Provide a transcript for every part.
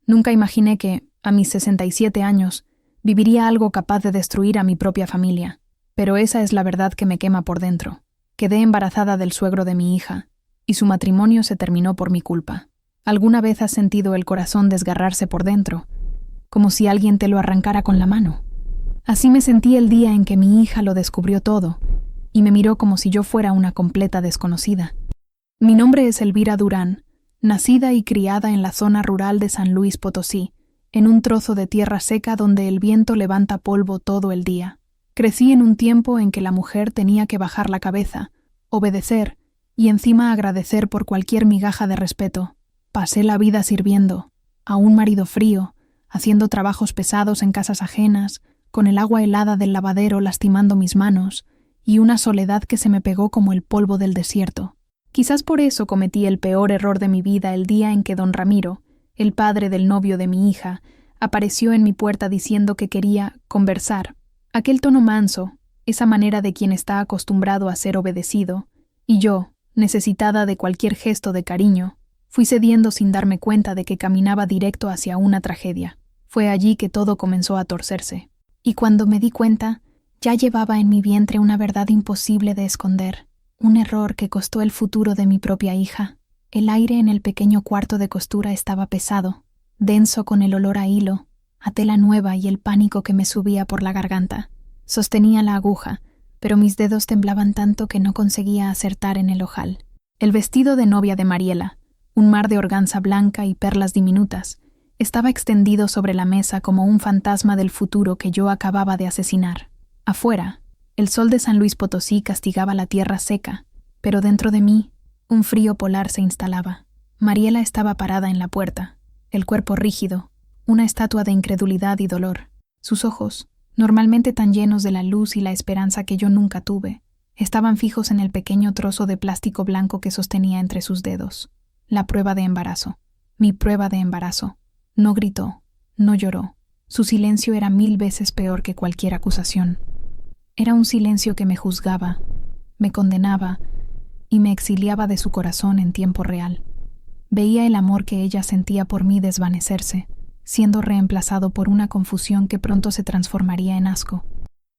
Nunca imaginé que, a mis 67 años, viviría algo capaz de destruir a mi propia familia. Pero esa es la verdad que me quema por dentro. Quedé embarazada del suegro de mi hija, y su matrimonio se terminó por mi culpa. ¿Alguna vez has sentido el corazón desgarrarse por dentro, como si alguien te lo arrancara con la mano? Así me sentí el día en que mi hija lo descubrió todo, y me miró como si yo fuera una completa desconocida. Mi nombre es Elvira Durán, nacida y criada en la zona rural de San Luis Potosí, en un trozo de tierra seca donde el viento levanta polvo todo el día. Crecí en un tiempo en que la mujer tenía que bajar la cabeza, obedecer y encima agradecer por cualquier migaja de respeto. Pasé la vida sirviendo, a un marido frío, haciendo trabajos pesados en casas ajenas, con el agua helada del lavadero lastimando mis manos, y una soledad que se me pegó como el polvo del desierto. Quizás por eso cometí el peor error de mi vida el día en que don Ramiro, el padre del novio de mi hija, apareció en mi puerta diciendo que quería conversar. Aquel tono manso, esa manera de quien está acostumbrado a ser obedecido, y yo, necesitada de cualquier gesto de cariño, fui cediendo sin darme cuenta de que caminaba directo hacia una tragedia. Fue allí que todo comenzó a torcerse. Y cuando me di cuenta, ya llevaba en mi vientre una verdad imposible de esconder, un error que costó el futuro de mi propia hija. El aire en el pequeño cuarto de costura estaba pesado, denso con el olor a hilo, a tela nueva y el pánico que me subía por la garganta. Sostenía la aguja, pero mis dedos temblaban tanto que no conseguía acertar en el ojal. El vestido de novia de Mariela, un mar de organza blanca y perlas diminutas, estaba extendido sobre la mesa como un fantasma del futuro que yo acababa de asesinar. Afuera, el sol de San Luis Potosí castigaba la tierra seca, pero dentro de mí, un frío polar se instalaba. Mariela estaba parada en la puerta, el cuerpo rígido, una estatua de incredulidad y dolor. Sus ojos, normalmente tan llenos de la luz y la esperanza que yo nunca tuve, estaban fijos en el pequeño trozo de plástico blanco que sostenía entre sus dedos. La prueba de embarazo. Mi prueba de embarazo. No gritó, no lloró. Su silencio era 1000 veces peor que cualquier acusación. Era un silencio que me juzgaba, me condenaba y me exiliaba de su corazón en tiempo real. Veía el amor que ella sentía por mí desvanecerse, siendo reemplazado por una confusión que pronto se transformaría en asco.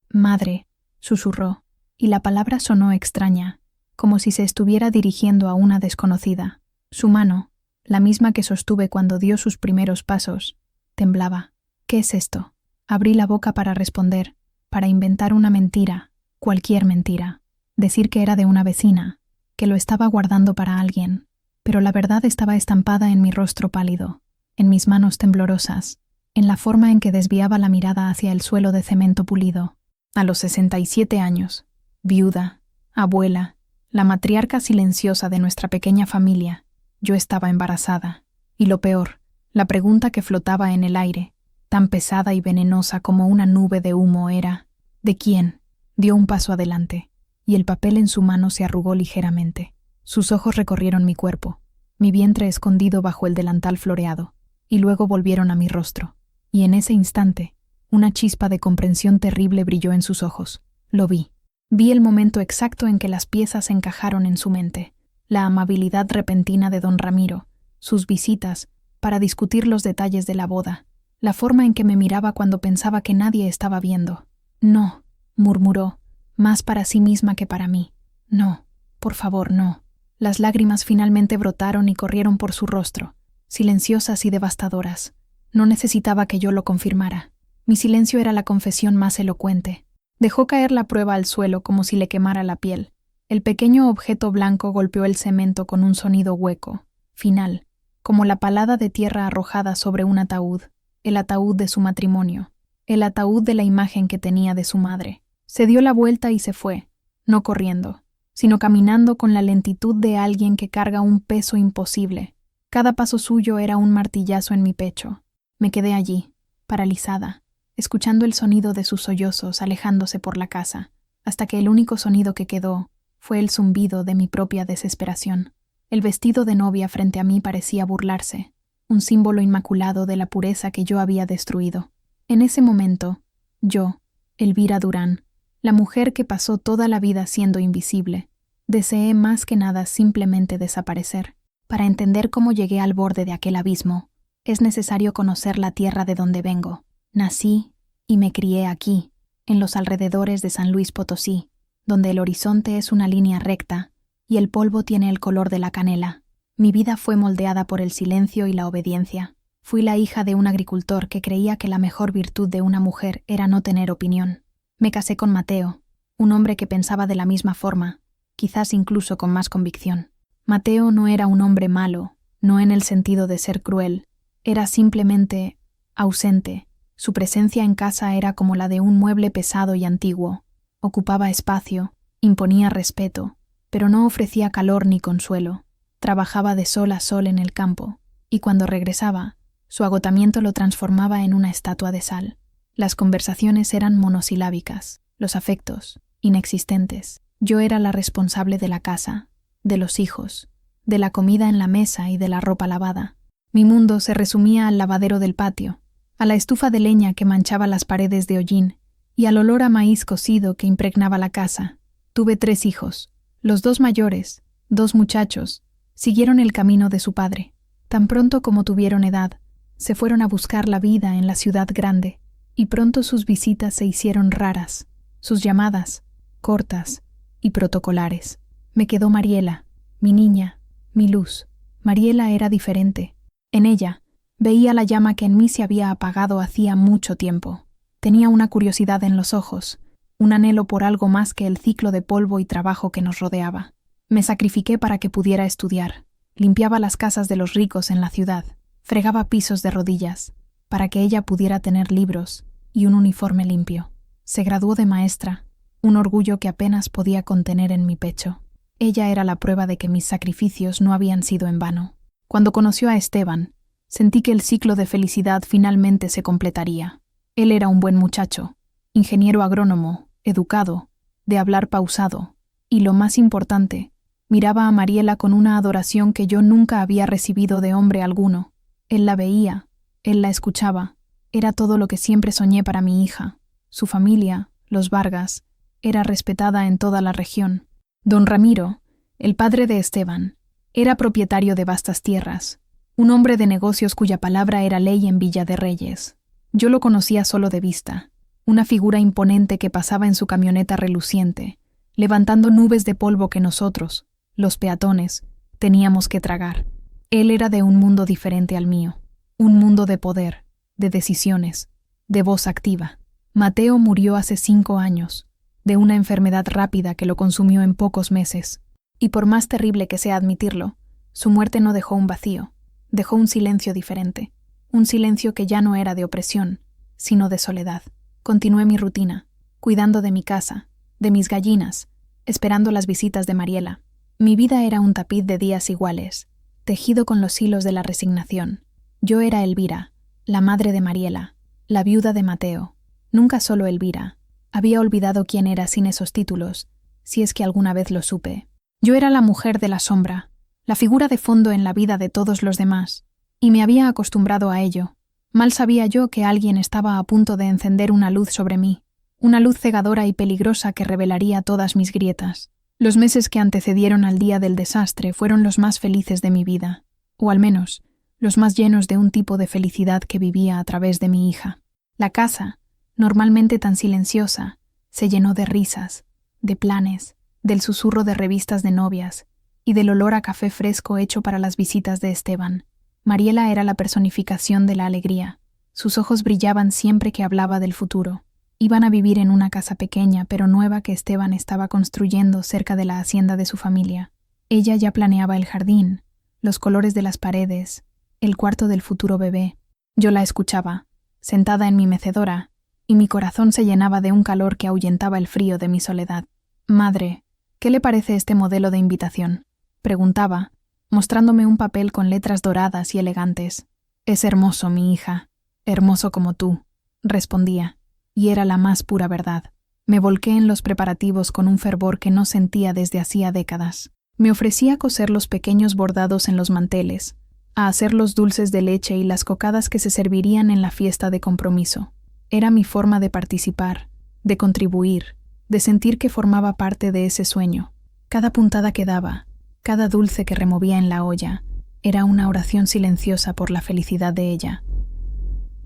«Madre», susurró, y la palabra sonó extraña, como si se estuviera dirigiendo a una desconocida. Su mano, la misma que sostuve cuando dio sus primeros pasos, temblaba. «¿Qué es esto?». Abrí la boca para responder, para inventar una mentira, cualquier mentira. Decir que era de una vecina, que lo estaba guardando para alguien, pero la verdad estaba estampada en mi rostro pálido, en mis manos temblorosas, en la forma en que desviaba la mirada hacia el suelo de cemento pulido. A los 67 años, viuda, abuela, la matriarca silenciosa de nuestra pequeña familia, yo estaba embarazada. Y lo peor, la pregunta que flotaba en el aire, tan pesada y venenosa como una nube de humo, era ¿de quién? Dio un paso adelante, y el papel en su mano se arrugó ligeramente. Sus ojos recorrieron mi cuerpo, mi vientre escondido bajo el delantal floreado, y luego volvieron a mi rostro. Y en ese instante, una chispa de comprensión terrible brilló en sus ojos. Lo vi. Vi el momento exacto en que las piezas encajaron en su mente, la amabilidad repentina de don Ramiro, sus visitas para discutir los detalles de la boda, la forma en que me miraba cuando pensaba que nadie estaba viendo. «No», murmuró, más para sí misma que para mí. «No, por favor, no». Las lágrimas finalmente brotaron y corrieron por su rostro, silenciosas y devastadoras. No necesitaba que yo lo confirmara. Mi silencio era la confesión más elocuente. Dejó caer la prueba al suelo como si le quemara la piel. El pequeño objeto blanco golpeó el cemento con un sonido hueco, final, como la palada de tierra arrojada sobre un ataúd, el ataúd de su matrimonio, el ataúd de la imagen que tenía de su madre. Se dio la vuelta y se fue, no corriendo, sino caminando con la lentitud de alguien que carga un peso imposible. Cada paso suyo era un martillazo en mi pecho. Me quedé allí, paralizada, escuchando el sonido de sus sollozos alejándose por la casa, hasta que el único sonido que quedó fue el zumbido de mi propia desesperación. El vestido de novia frente a mí parecía burlarse, un símbolo inmaculado de la pureza que yo había destruido. En ese momento, yo, Elvira Durán, la mujer que pasó toda la vida siendo invisible, deseé más que nada simplemente desaparecer. Para entender cómo llegué al borde de aquel abismo, es necesario conocer la tierra de donde vengo. Nací y me crié aquí, en los alrededores de San Luis Potosí, donde el horizonte es una línea recta y el polvo tiene el color de la canela. Mi vida fue moldeada por el silencio y la obediencia. Fui la hija de un agricultor que creía que la mejor virtud de una mujer era no tener opinión. Me casé con Mateo, un hombre que pensaba de la misma forma, quizás incluso con más convicción. Mateo no era un hombre malo, no en el sentido de ser cruel, era simplemente ausente. Su presencia en casa era como la de un mueble pesado y antiguo. Ocupaba espacio, imponía respeto, pero no ofrecía calor ni consuelo. Trabajaba de sol a sol en el campo, y cuando regresaba, su agotamiento lo transformaba en una estatua de sal. Las conversaciones eran monosilábicas, los afectos, inexistentes. Yo era la responsable de la casa, de los hijos, de la comida en la mesa y de la ropa lavada. Mi mundo se resumía al lavadero del patio, a la estufa de leña que manchaba las paredes de hollín y al olor a maíz cocido que impregnaba la casa. Tuve 3 hijos. Los 2 mayores, 2 muchachos, siguieron el camino de su padre. Tan pronto como tuvieron edad, se fueron a buscar la vida en la ciudad grande, y pronto sus visitas se hicieron raras, sus llamadas, cortas y protocolares. Me quedó Mariela, mi niña, mi luz. Mariela era diferente. En ella, veía la llama que en mí se había apagado hacía mucho tiempo. Tenía una curiosidad en los ojos, un anhelo por algo más que el ciclo de polvo y trabajo que nos rodeaba. Me sacrifiqué para que pudiera estudiar. Limpiaba las casas de los ricos en la ciudad, fregaba pisos de rodillas, para que ella pudiera tener libros y un uniforme limpio. Se graduó de maestra, un orgullo que apenas podía contener en mi pecho. Ella era la prueba de que mis sacrificios no habían sido en vano. Cuando conoció a Esteban, sentí que el ciclo de felicidad finalmente se completaría. Él era un buen muchacho, ingeniero agrónomo, educado, de hablar pausado, y lo más importante, miraba a Mariela con una adoración que yo nunca había recibido de hombre alguno. Él la veía, él la escuchaba, era todo lo que siempre soñé para mi hija. Su familia, los Vargas, era respetada en toda la región. Don Ramiro, el padre de Esteban, era propietario de vastas tierras, un hombre de negocios cuya palabra era ley en Villa de Reyes. Yo lo conocía solo de vista, una figura imponente que pasaba en su camioneta reluciente, levantando nubes de polvo que nosotros, los peatones, teníamos que tragar. Él era de un mundo diferente al mío, un mundo de poder, de decisiones, de voz activa. Mateo murió hace 5 años, de una enfermedad rápida que lo consumió en pocos meses. Y por más terrible que sea admitirlo, su muerte no dejó un vacío, dejó un silencio diferente, un silencio que ya no era de opresión, sino de soledad. Continué mi rutina, cuidando de mi casa, de mis gallinas, esperando las visitas de Mariela. Mi vida era un tapiz de días iguales, tejido con los hilos de la resignación. Yo era Elvira, la madre de Mariela, la viuda de Mateo. Nunca solo Elvira. Había olvidado quién era sin esos títulos, si es que alguna vez lo supe. Yo era la mujer de la sombra, la figura de fondo en la vida de todos los demás, y me había acostumbrado a ello. Mal sabía yo que alguien estaba a punto de encender una luz sobre mí, una luz cegadora y peligrosa que revelaría todas mis grietas. Los meses que antecedieron al día del desastre fueron los más felices de mi vida, o al menos, los más llenos de un tipo de felicidad que vivía a través de mi hija. La casa, normalmente tan silenciosa, se llenó de risas, de planes, del susurro de revistas de novias y del olor a café fresco hecho para las visitas de Esteban. Mariela era la personificación de la alegría. Sus ojos brillaban siempre que hablaba del futuro. Iban a vivir en una casa pequeña pero nueva que Esteban estaba construyendo cerca de la hacienda de su familia. Ella ya planeaba el jardín, los colores de las paredes, el cuarto del futuro bebé. Yo la escuchaba, sentada en mi mecedora, y mi corazón se llenaba de un calor que ahuyentaba el frío de mi soledad. «Madre, ¿qué le parece este modelo de invitación?», preguntaba, mostrándome un papel con letras doradas y elegantes. «Es hermoso, mi hija, hermoso como tú», respondía, y era la más pura verdad. Me volqué en los preparativos con un fervor que no sentía desde hacía décadas. Me ofrecía a coser los pequeños bordados en los manteles, a hacer los dulces de leche y las cocadas que se servirían en la fiesta de compromiso. Era mi forma de participar, de contribuir, de sentir que formaba parte de ese sueño. Cada puntada que daba, cada dulce que removía en la olla, Era una oración silenciosa por la felicidad de ella.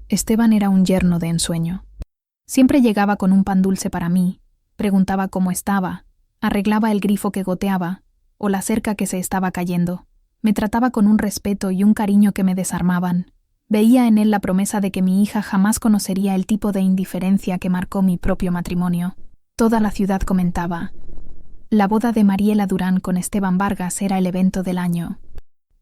Esteban era un yerno de ensueño. Siempre llegaba con un pan dulce para mí, preguntaba cómo estaba, arreglaba el grifo que goteaba o la cerca que se estaba cayendo. Me trataba con un respeto y un cariño que me desarmaban. Veía en él la promesa de que mi hija jamás conocería el tipo de indiferencia que marcó mi propio matrimonio. Toda la ciudad comentaba. La boda de Mariela Durán con Esteban Vargas era el evento del año.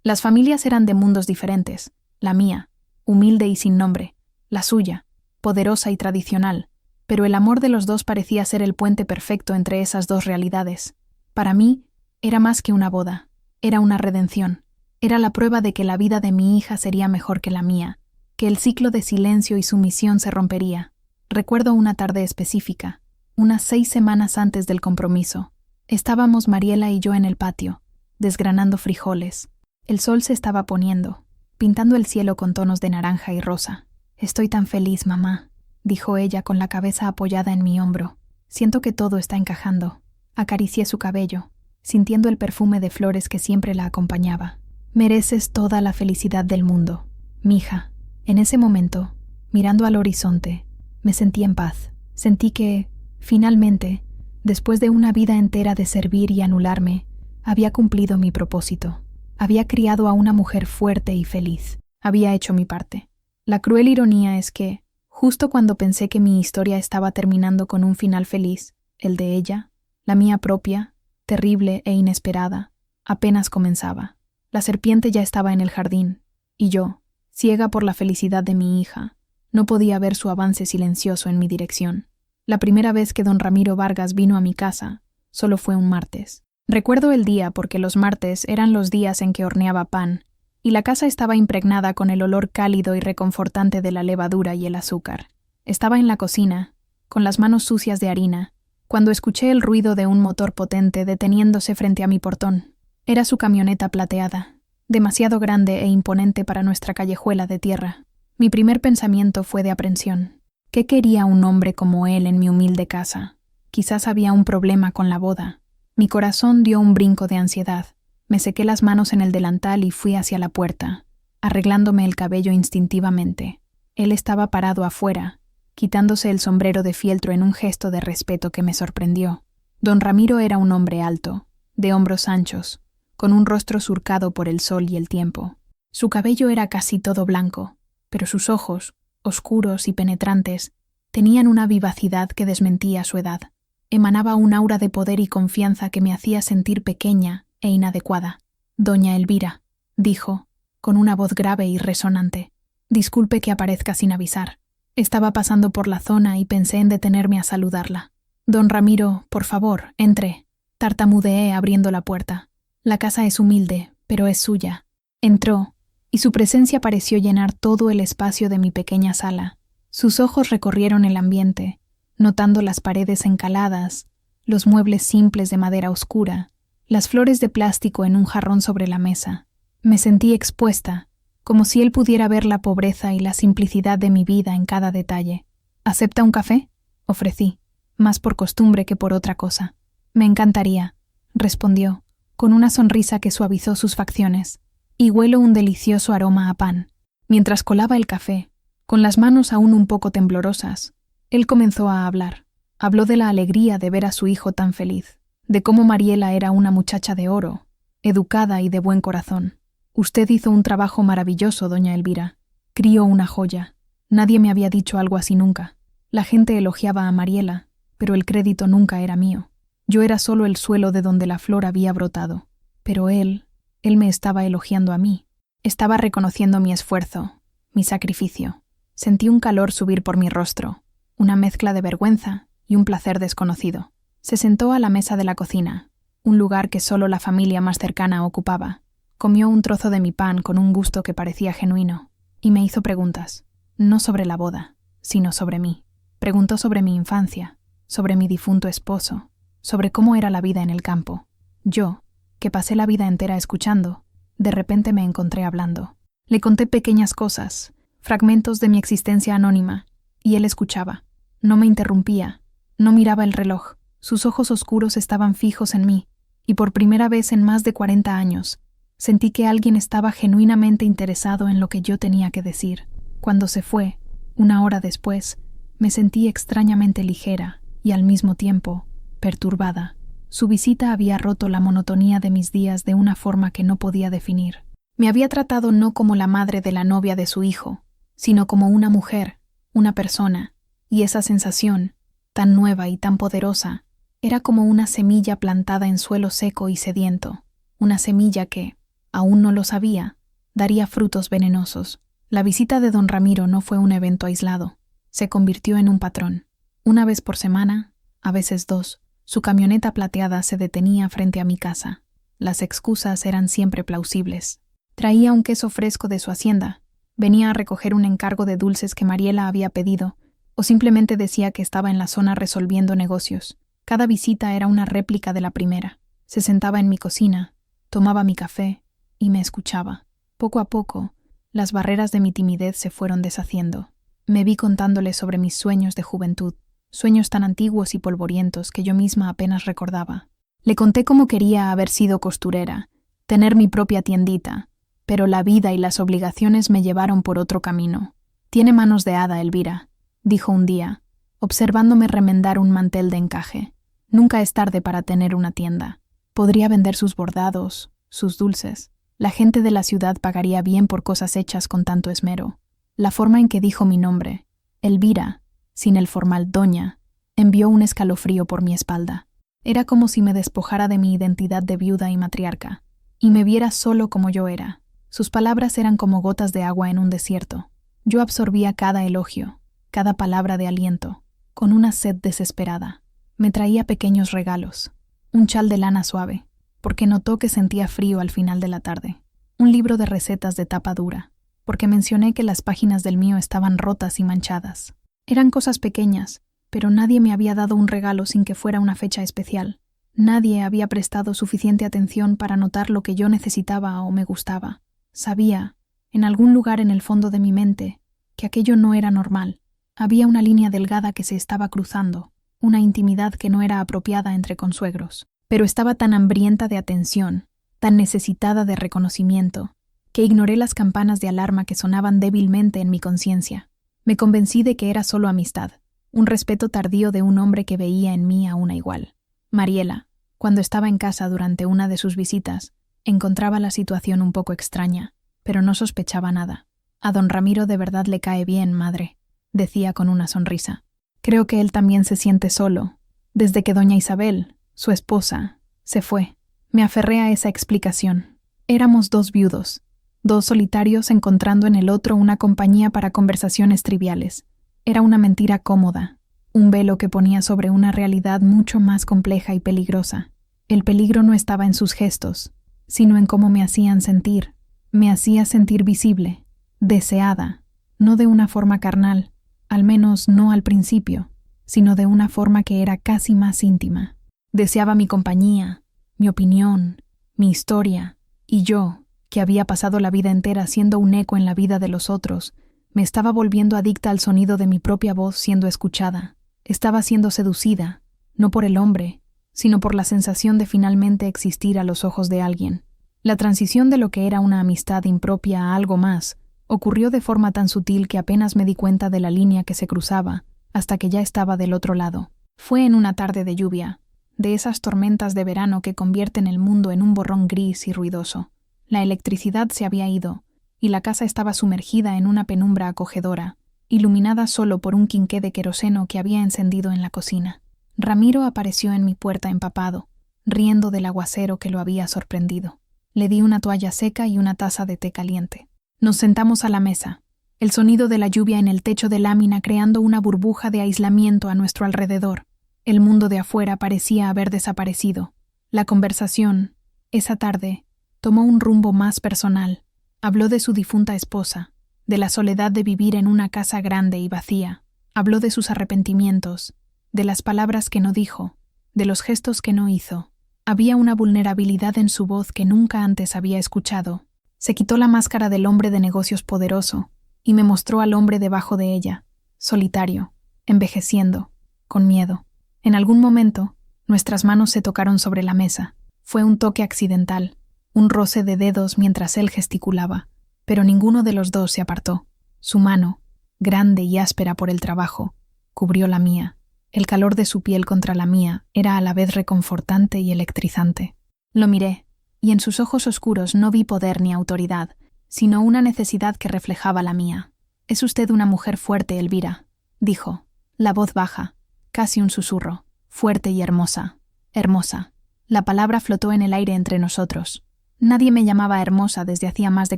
Las familias eran de mundos diferentes. La mía, humilde y sin nombre. La suya, poderosa y tradicional. Pero el amor de los dos parecía ser el puente perfecto entre esas dos realidades. Para mí, era más que una boda. Era una redención. Era la prueba de que la vida de mi hija sería mejor que la mía, que el ciclo de silencio y sumisión se rompería. Recuerdo una tarde específica, unas 6 semanas antes del compromiso. Estábamos Mariela y yo en el patio, desgranando frijoles. El sol se estaba poniendo, pintando el cielo con tonos de naranja y rosa. «Estoy tan feliz, mamá», dijo ella con la cabeza apoyada en mi hombro. «Siento que todo está encajando». Acaricié su cabello, sintiendo el perfume de flores que siempre la acompañaba. «Mereces toda la felicidad del mundo, mija». En ese momento, mirando al horizonte, me sentí en paz. Sentí que, finalmente, después de una vida entera de servir y anularme, había cumplido mi propósito. Había criado a una mujer fuerte y feliz. Había hecho mi parte. La cruel ironía es que, justo cuando pensé que mi historia estaba terminando con un final feliz, el de ella, la mía propia, terrible e inesperada, apenas comenzaba. La serpiente ya estaba en el jardín, y yo, ciega por la felicidad de mi hija, no podía ver su avance silencioso en mi dirección. La primera vez que don Ramiro Vargas vino a mi casa, solo fue un martes. Recuerdo el día porque los martes eran los días en que horneaba pan, y la casa estaba impregnada con el olor cálido y reconfortante de la levadura y el azúcar. Estaba en la cocina, con las manos sucias de harina, cuando escuché el ruido de un motor potente deteniéndose frente a mi portón. Era su camioneta plateada, demasiado grande e imponente para nuestra callejuela de tierra. Mi primer pensamiento fue de aprensión. ¿Qué quería un hombre como él en mi humilde casa? Quizás había un problema con la boda. Mi corazón dio un brinco de ansiedad. Me sequé las manos en el delantal y fui hacia la puerta, arreglándome el cabello instintivamente. Él estaba parado afuera, quitándose el sombrero de fieltro en un gesto de respeto que me sorprendió. Don Ramiro era un hombre alto, de hombros anchos, con un rostro surcado por el sol y el tiempo. Su cabello era casi todo blanco, pero sus ojos, oscuros y penetrantes, tenían una vivacidad que desmentía su edad. Emanaba un aura de poder y confianza que me hacía sentir pequeña e inadecuada. «Doña Elvira», dijo, con una voz grave y resonante. «Disculpe que aparezca sin avisar. Estaba pasando por la zona y pensé en detenerme a saludarla». «Don Ramiro, por favor, entre», tartamudeé abriendo la puerta. «La casa es humilde, pero es suya». Entró, y su presencia pareció llenar todo el espacio de mi pequeña sala. Sus ojos recorrieron el ambiente, notando las paredes encaladas, los muebles simples de madera oscura, las flores de plástico en un jarrón sobre la mesa. Me sentí expuesta, como si él pudiera ver la pobreza y la simplicidad de mi vida en cada detalle. «¿Acepta un café?», ofrecí, más por costumbre que por otra cosa. «Me encantaría», respondió, con una sonrisa que suavizó sus facciones, «y huelo un delicioso aroma a pan». Mientras colaba el café, con las manos aún un poco temblorosas, él comenzó a hablar. Habló de la alegría de ver a su hijo tan feliz, de cómo Mariela era una muchacha de oro, educada y de buen corazón. «Usted hizo un trabajo maravilloso, doña Elvira. Crió una joya. Nadie me había dicho algo así nunca. La gente elogiaba a Mariela, pero el crédito nunca era mío. Yo era solo el suelo de donde la flor había brotado. Pero él me estaba elogiando a mí. Estaba reconociendo mi esfuerzo, mi sacrificio. Sentí un calor subir por mi rostro, una mezcla de vergüenza y un placer desconocido. Se sentó a la mesa de la cocina, un lugar que solo la familia más cercana ocupaba. Comió un trozo de mi pan con un gusto que parecía genuino, y me hizo preguntas, no sobre la boda, sino sobre mí. Preguntó sobre mi infancia, sobre mi difunto esposo, sobre cómo era la vida en el campo. Yo, que pasé la vida entera escuchando, de repente me encontré hablando. Le conté pequeñas cosas, fragmentos de mi existencia anónima, y él escuchaba. No me interrumpía, no miraba el reloj. Sus ojos oscuros estaban fijos en mí, y por primera vez en más de 40 años, Sentí que alguien estaba genuinamente interesado en lo que yo tenía que decir. Cuando se fue, una hora después, me sentí extrañamente ligera y al mismo tiempo perturbada. Su visita había roto la monotonía de mis días de una forma que no podía definir. Me había tratado no como la madre de la novia de su hijo, sino como una mujer, una persona, y esa sensación, tan nueva y tan poderosa, era como una semilla plantada en suelo seco y sediento, una semilla que, aún no lo sabía, daría frutos venenosos. La visita de don Ramiro no fue un evento aislado, se convirtió en un patrón. Una vez por semana, a veces dos, su camioneta plateada se detenía frente a mi casa. Las excusas eran siempre plausibles. Traía un queso fresco de su hacienda, venía a recoger un encargo de dulces que Mariela había pedido, o simplemente decía que estaba en la zona resolviendo negocios. Cada visita era una réplica de la primera. Se sentaba en mi cocina, tomaba mi café y me escuchaba. Poco a poco, las barreras de mi timidez se fueron deshaciendo. Me vi contándole sobre mis sueños de juventud, sueños tan antiguos y polvorientos que yo misma apenas recordaba. Le conté cómo quería haber sido costurera, tener mi propia tiendita, pero la vida y las obligaciones me llevaron por otro camino. «Tiene manos de hada, Elvira», dijo un día, observándome remendar un mantel de encaje. «Nunca es tarde para tener una tienda. Podría vender sus bordados, sus dulces. La gente de la ciudad pagaría bien por cosas hechas con tanto esmero». La forma en que dijo mi nombre, Elvira, sin el formal doña, envió un escalofrío por mi espalda. Era como si me despojara de mi identidad de viuda y matriarca, y me viera solo como yo era. Sus palabras eran como gotas de agua en un desierto. Yo absorbía cada elogio, cada palabra de aliento, con una sed desesperada. Me traía pequeños regalos, un chal de lana suave, porque notó que sentía frío al final de la tarde, un libro de recetas de tapa dura, porque mencioné que las páginas del mío estaban rotas y manchadas. Eran cosas pequeñas, pero nadie me había dado un regalo sin que fuera una fecha especial. Nadie había prestado suficiente atención para notar lo que yo necesitaba o me gustaba. Sabía, en algún lugar en el fondo de mi mente, que aquello no era normal. Había una línea delgada que se estaba cruzando, una intimidad que no era apropiada entre consuegros. Pero estaba tan hambrienta de atención, tan necesitada de reconocimiento, que ignoré las campanas de alarma que sonaban débilmente en mi conciencia. Me convencí de que era solo amistad, un respeto tardío de un hombre que veía en mí a una igual. Mariela, cuando estaba en casa durante una de sus visitas, encontraba la situación un poco extraña, pero no sospechaba nada. «A don Ramiro de verdad le cae bien, madre», decía con una sonrisa. «Creo que él también se siente solo, desde que doña Isabel, su esposa, se fue». Me aferré a esa explicación. Éramos dos viudos, dos solitarios encontrando en el otro una compañía para conversaciones triviales. Era una mentira cómoda, un velo que ponía sobre una realidad mucho más compleja y peligrosa. El peligro no estaba en sus gestos, sino en cómo me hacían sentir. Me hacía sentir visible, deseada, no de una forma carnal, al menos no al principio, sino de una forma que era casi más íntima. Deseaba mi compañía, mi opinión, mi historia, y yo, que había pasado la vida entera siendo un eco en la vida de los otros, me estaba volviendo adicta al sonido de mi propia voz siendo escuchada. Estaba siendo seducida, no por el hombre, sino por la sensación de finalmente existir a los ojos de alguien. La transición de lo que era una amistad impropia a algo más ocurrió de forma tan sutil que apenas me di cuenta de la línea que se cruzaba, hasta que ya estaba del otro lado. Fue en una tarde de lluvia, de esas tormentas de verano que convierten el mundo en un borrón gris y ruidoso. La electricidad se había ido, y la casa estaba sumergida en una penumbra acogedora, iluminada solo por un quinqué de queroseno que había encendido en la cocina. Ramiro apareció en mi puerta empapado, riendo del aguacero que lo había sorprendido. Le di una toalla seca y una taza de té caliente. Nos sentamos a la mesa, el sonido de la lluvia en el techo de lámina creando una burbuja de aislamiento a nuestro alrededor. El mundo de afuera parecía haber desaparecido. La conversación, esa tarde, tomó un rumbo más personal. Habló de su difunta esposa, de la soledad de vivir en una casa grande y vacía. Habló de sus arrepentimientos, de las palabras que no dijo, de los gestos que no hizo. Había una vulnerabilidad en su voz que nunca antes había escuchado. Se quitó la máscara del hombre de negocios poderoso y me mostró al hombre debajo de ella, solitario, envejeciendo, con miedo. En algún momento, nuestras manos se tocaron sobre la mesa. Fue un toque accidental. un roce de dedos mientras él gesticulaba, pero ninguno de los dos se apartó. Su mano, grande y áspera por el trabajo, cubrió la mía. El calor de su piel contra la mía era a la vez reconfortante y electrizante. Lo miré, y en sus ojos oscuros no vi poder ni autoridad, sino una necesidad que reflejaba la mía. «Es usted una mujer fuerte, Elvira», dijo, la voz baja, casi un susurro, fuerte y hermosa. Hermosa. La palabra flotó en el aire entre nosotros. Nadie me llamaba hermosa desde hacía más de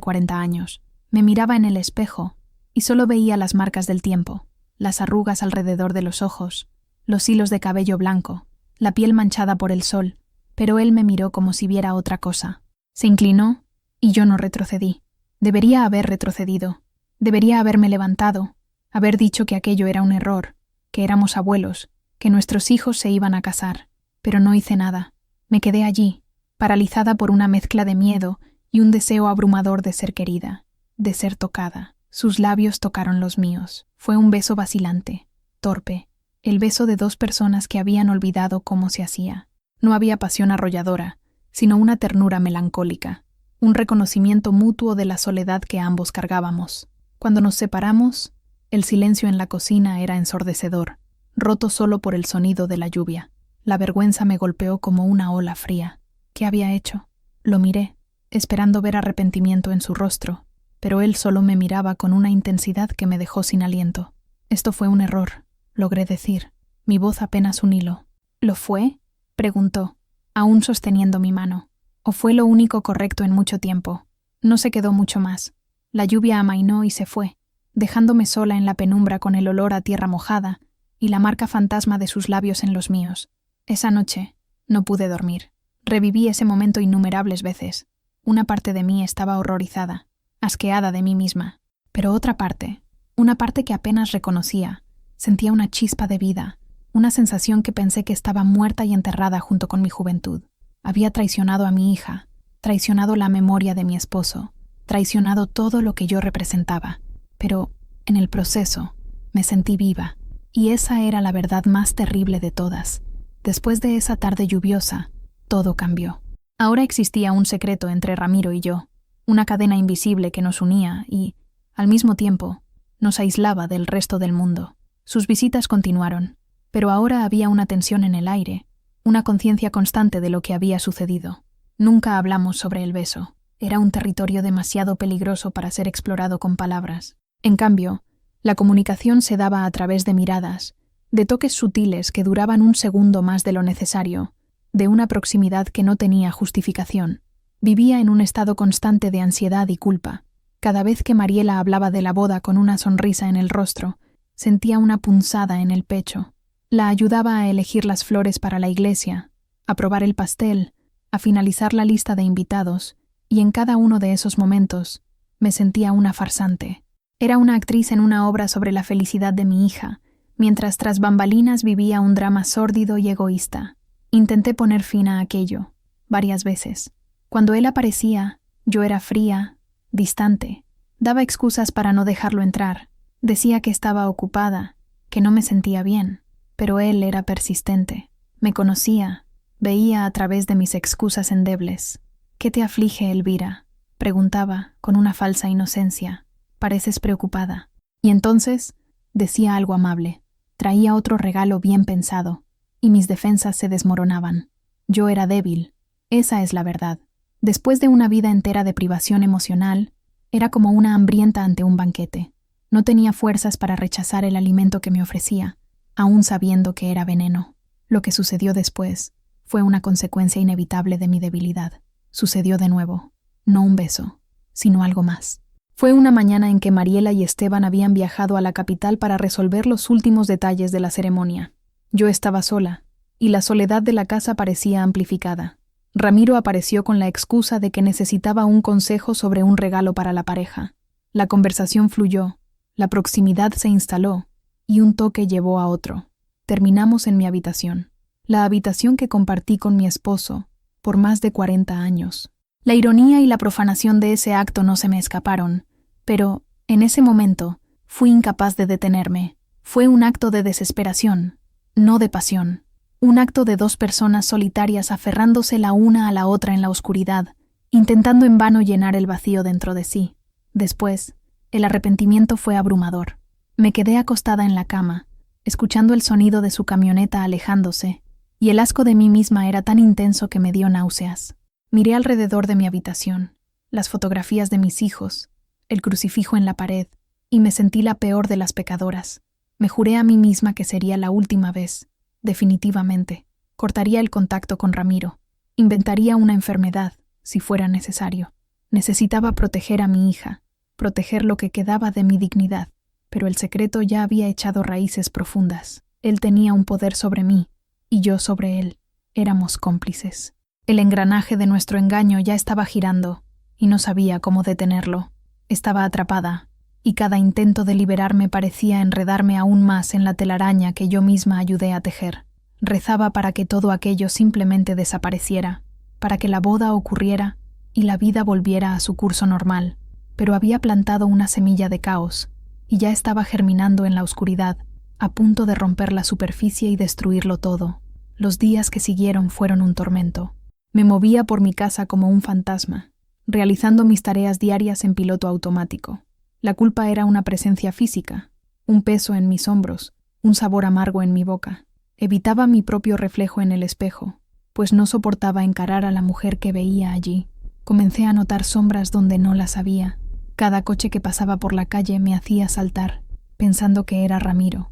40 años. Me miraba en el espejo, y solo veía las marcas del tiempo, las arrugas alrededor de los ojos, los hilos de cabello blanco, la piel manchada por el sol, pero él me miró como si viera otra cosa. Se inclinó, y yo no retrocedí. Debería haber retrocedido. Debería haberme levantado, haber dicho que aquello era un error, que éramos abuelos, que nuestros hijos se iban a casar. Pero no hice nada. Me quedé allí, paralizada por una mezcla de miedo y un deseo abrumador de ser querida, de ser tocada. Sus labios tocaron los míos. Fue un beso vacilante, torpe, el beso de dos personas que habían olvidado cómo se hacía. No había pasión arrolladora, sino una ternura melancólica, un reconocimiento mutuo de la soledad que ambos cargábamos. Cuando nos separamos, el silencio en la cocina era ensordecedor, roto solo por el sonido de la lluvia. La vergüenza me golpeó como una ola fría. ¿Qué había hecho? Lo miré, esperando ver arrepentimiento en su rostro, pero él solo me miraba con una intensidad que me dejó sin aliento. Esto fue un error, logré decir, mi voz apenas un hilo. ¿Lo fue?, preguntó, aún sosteniendo mi mano. ¿O fue lo único correcto en mucho tiempo? No se quedó mucho más. La lluvia amainó y se fue, dejándome sola en la penumbra con el olor a tierra mojada y la marca fantasma de sus labios en los míos. Esa noche no pude dormir. Reviví ese momento innumerables veces. Una parte de mí estaba horrorizada, asqueada de mí misma, pero otra parte, una parte que apenas reconocía, sentía una chispa de vida, una sensación que pensé que estaba muerta y enterrada junto con mi juventud. Había traicionado a mi hija, traicionado la memoria de mi esposo, traicionado todo lo que yo representaba, pero, en el proceso, me sentí viva, y esa era la verdad más terrible de todas. Después de esa tarde lluviosa, todo cambió. Ahora existía un secreto entre Ramiro y yo, una cadena invisible que nos unía y, al mismo tiempo, nos aislaba del resto del mundo. Sus visitas continuaron, pero ahora había una tensión en el aire, una conciencia constante de lo que había sucedido. Nunca hablamos sobre el beso. Era un territorio demasiado peligroso para ser explorado con palabras. En cambio, la comunicación se daba a través de miradas, de toques sutiles que duraban un segundo más de lo necesario, de una proximidad que no tenía justificación. Vivía en un estado constante de ansiedad y culpa. Cada vez que Mariela hablaba de la boda con una sonrisa en el rostro, sentía una punzada en el pecho. La ayudaba a elegir las flores para la iglesia, a probar el pastel, a finalizar la lista de invitados, y en cada uno de esos momentos me sentía una farsante. Era una actriz en una obra sobre la felicidad de mi hija, mientras tras bambalinas vivía un drama sórdido y egoísta. Intenté poner fin a aquello, varias veces. Cuando él aparecía, yo era fría, distante. Daba excusas para no dejarlo entrar. Decía que estaba ocupada, que no me sentía bien. Pero él era persistente. Me conocía, veía a través de mis excusas endebles. «¿Qué te aflige, Elvira?», preguntaba, con una falsa inocencia. «Pareces preocupada». Y entonces decía algo amable. Traía otro regalo bien pensado, y mis defensas se desmoronaban. Yo era débil. Esa es la verdad. Después de una vida entera de privación emocional, era como una hambrienta ante un banquete. No tenía fuerzas para rechazar el alimento que me ofrecía, aún sabiendo que era veneno. Lo que sucedió después fue una consecuencia inevitable de mi debilidad. Sucedió de nuevo. No un beso, sino algo más. Fue una mañana en que Mariela y Esteban habían viajado a la capital para resolver los últimos detalles de la ceremonia. Yo estaba sola, y la soledad de la casa parecía amplificada. Ramiro apareció con la excusa de que necesitaba un consejo sobre un regalo para la pareja. La conversación fluyó, la proximidad se instaló, y un toque llevó a otro. Terminamos en mi habitación, la habitación que compartí con mi esposo por más de 40 años. La ironía y la profanación de ese acto no se me escaparon, pero, en ese momento, fui incapaz de detenerme. Fue un acto de desesperación, no de pasión. Un acto de dos personas solitarias aferrándose la una a la otra en la oscuridad, intentando en vano llenar el vacío dentro de sí. Después, el arrepentimiento fue abrumador. Me quedé acostada en la cama, escuchando el sonido de su camioneta alejándose, y el asco de mí misma era tan intenso que me dio náuseas. Miré alrededor de mi habitación, las fotografías de mis hijos, el crucifijo en la pared, y me sentí la peor de las pecadoras. Me juré a mí misma que sería la última vez, definitivamente. Cortaría el contacto con Ramiro. Inventaría una enfermedad, si fuera necesario. Necesitaba proteger a mi hija, proteger lo que quedaba de mi dignidad, pero el secreto ya había echado raíces profundas. Él tenía un poder sobre mí, y yo sobre él. Éramos cómplices. El engranaje de nuestro engaño ya estaba girando, y no sabía cómo detenerlo. Estaba atrapada, y cada intento de liberarme parecía enredarme aún más en la telaraña que yo misma ayudé a tejer. Rezaba para que todo aquello simplemente desapareciera, para que la boda ocurriera y la vida volviera a su curso normal, pero había plantado una semilla de caos, y ya estaba germinando en la oscuridad, a punto de romper la superficie y destruirlo todo. Los días que siguieron fueron un tormento. Me movía por mi casa como un fantasma, realizando mis tareas diarias en piloto automático. La culpa era una presencia física, un peso en mis hombros, un sabor amargo en mi boca. Evitaba mi propio reflejo en el espejo, pues no soportaba encarar a la mujer que veía allí. Comencé a notar sombras donde no las había. Cada coche que pasaba por la calle me hacía saltar, pensando que era Ramiro.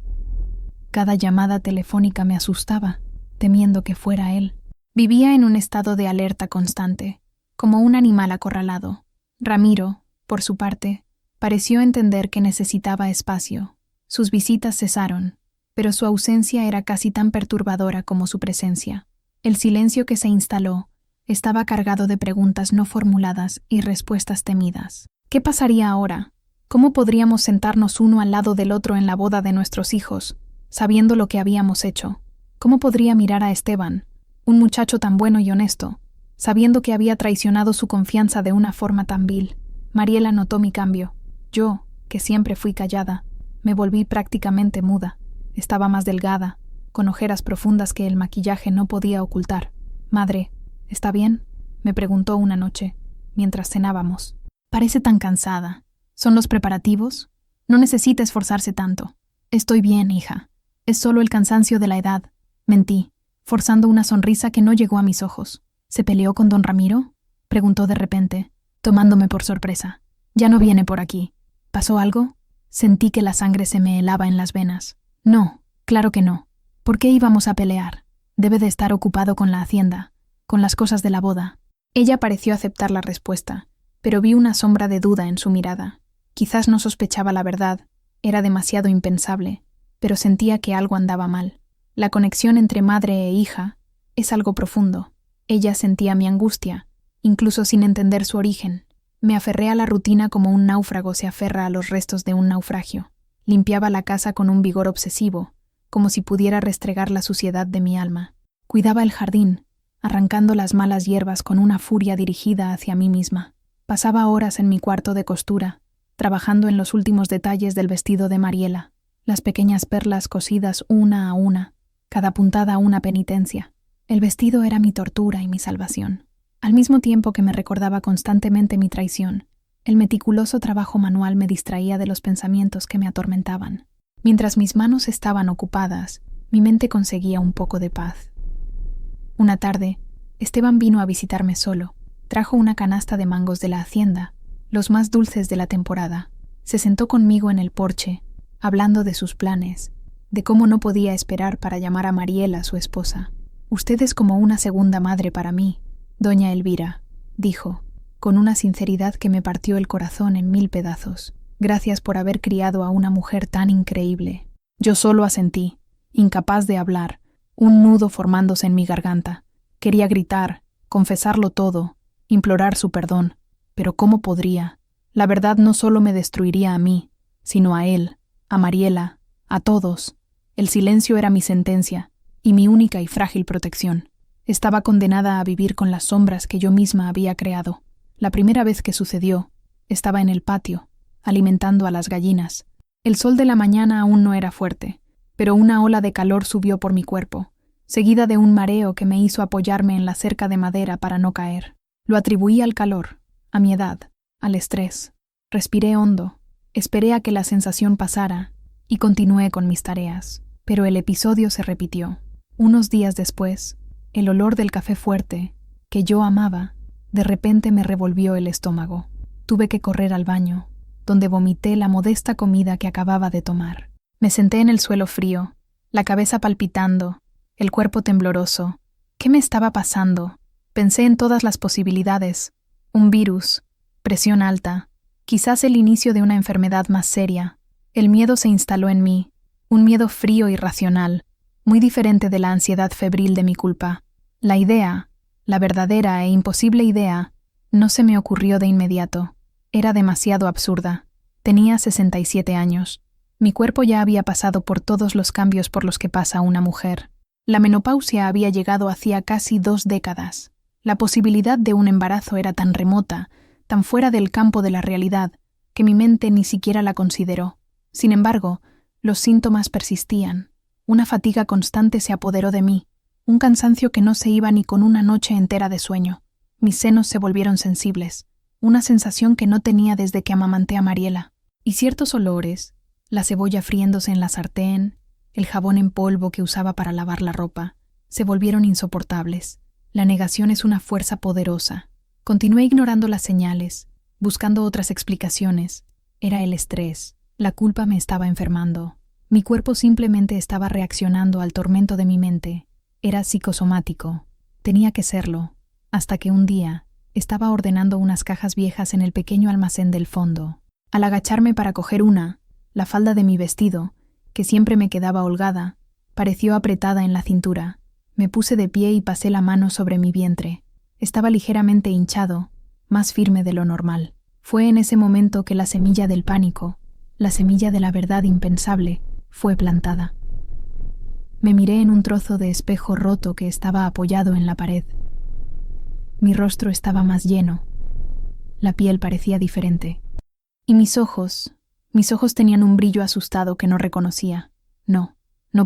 Cada llamada telefónica me asustaba, temiendo que fuera él. Vivía en un estado de alerta constante, como un animal acorralado. Ramiro, por su parte, pareció entender que necesitaba espacio. Sus visitas cesaron, pero su ausencia era casi tan perturbadora como su presencia. El silencio que se instaló estaba cargado de preguntas no formuladas y respuestas temidas. ¿Qué pasaría ahora? ¿Cómo podríamos sentarnos uno al lado del otro en la boda de nuestros hijos, sabiendo lo que habíamos hecho? ¿Cómo podría mirar a Esteban, un muchacho tan bueno y honesto, sabiendo que había traicionado su confianza de una forma tan vil? Mariela notó mi cambio. Yo, que siempre fui callada, me volví prácticamente muda. Estaba más delgada, con ojeras profundas que el maquillaje no podía ocultar. «Madre, ¿está bien?», me preguntó una noche, mientras cenábamos. «Parece tan cansada. ¿Son los preparativos? No necesita esforzarse tanto». «Estoy bien, hija. Es solo el cansancio de la edad», mentí, forzando una sonrisa que no llegó a mis ojos. «¿Se peleó con don Ramiro?», preguntó de repente, tomándome por sorpresa. «Ya no viene por aquí. ¿Pasó algo?». Sentí que la sangre se me helaba en las venas. «No, claro que no. ¿Por qué íbamos a pelear? Debe de estar ocupado con la hacienda, con las cosas de la boda». Ella pareció aceptar la respuesta, pero vi una sombra de duda en su mirada. Quizás no sospechaba la verdad, era demasiado impensable, pero sentía que algo andaba mal. La conexión entre madre e hija es algo profundo. Ella sentía mi angustia, incluso sin entender su origen. Me aferré a la rutina como un náufrago se aferra a los restos de un naufragio. Limpiaba la casa con un vigor obsesivo, como si pudiera restregar la suciedad de mi alma. Cuidaba el jardín, arrancando las malas hierbas con una furia dirigida hacia mí misma. Pasaba horas en mi cuarto de costura, trabajando en los últimos detalles del vestido de Mariela, las pequeñas perlas cosidas una a una, cada puntada una penitencia. El vestido era mi tortura y mi salvación. Al mismo tiempo que me recordaba constantemente mi traición, el meticuloso trabajo manual me distraía de los pensamientos que me atormentaban. Mientras mis manos estaban ocupadas, mi mente conseguía un poco de paz. Una tarde, Esteban vino a visitarme solo. Trajo una canasta de mangos de la hacienda, los más dulces de la temporada. Se sentó conmigo en el porche, hablando de sus planes, de cómo no podía esperar para llamar a Mariela, su esposa. «Usted es como una segunda madre para mí, doña Elvira», dijo, con una sinceridad que me partió el corazón en 1000 pedazos. «Gracias por haber criado a una mujer tan increíble». Yo solo asentí, incapaz de hablar, un nudo formándose en mi garganta. Quería gritar, confesarlo todo, implorar su perdón, pero ¿cómo podría? La verdad no solo me destruiría a mí, sino a él, a Mariela, a todos. El silencio era mi sentencia, y mi única y frágil protección. Estaba condenada a vivir con las sombras que yo misma había creado. La primera vez que sucedió, estaba en el patio, alimentando a las gallinas. El sol de la mañana aún no era fuerte, pero una ola de calor subió por mi cuerpo, seguida de un mareo que me hizo apoyarme en la cerca de madera para no caer. Lo atribuí al calor, a mi edad, al estrés. Respiré hondo, esperé a que la sensación pasara y continué con mis tareas. Pero el episodio se repitió. Unos días después, el olor del café fuerte, que yo amaba, de repente me revolvió el estómago. Tuve que correr al baño, donde vomité la modesta comida que acababa de tomar. Me senté en el suelo frío, la cabeza palpitando, el cuerpo tembloroso. ¿Qué me estaba pasando? Pensé en todas las posibilidades. Un virus, presión alta, quizás el inicio de una enfermedad más seria. El miedo se instaló en mí, un miedo frío y racional, muy diferente de la ansiedad febril de mi culpa. La idea, la verdadera e imposible idea, no se me ocurrió de inmediato. Era demasiado absurda. Tenía 67 años. Mi cuerpo ya había pasado por todos los cambios por los que pasa una mujer. La menopausia había llegado hacía casi 2 décadas. La posibilidad de un embarazo era tan remota, tan fuera del campo de la realidad, que mi mente ni siquiera la consideró. Sin embargo, los síntomas persistían. Una fatiga constante se apoderó de mí, un cansancio que no se iba ni con una noche entera de sueño. Mis senos se volvieron sensibles, una sensación que no tenía desde que amamanté a Mariela. Y ciertos olores, la cebolla friéndose en la sartén, el jabón en polvo que usaba para lavar la ropa, se volvieron insoportables. La negación es una fuerza poderosa. Continué ignorando las señales, buscando otras explicaciones. Era el estrés. La culpa me estaba enfermando. Mi cuerpo simplemente estaba reaccionando al tormento de mi mente. Era psicosomático. Tenía que serlo. Hasta que un día estaba ordenando unas cajas viejas en el pequeño almacén del fondo. Al agacharme para coger una, la falda de mi vestido, que siempre me quedaba holgada, pareció apretada en la cintura. Me puse de pie y pasé la mano sobre mi vientre. Estaba ligeramente hinchado, más firme de lo normal. Fue en ese momento que la semilla del pánico, la semilla de la verdad impensable, fue plantada. Me miré en un trozo de espejo roto que estaba apoyado en la pared. Mi rostro estaba más lleno. La piel parecía diferente. Y mis ojos tenían un brillo asustado que no reconocía. No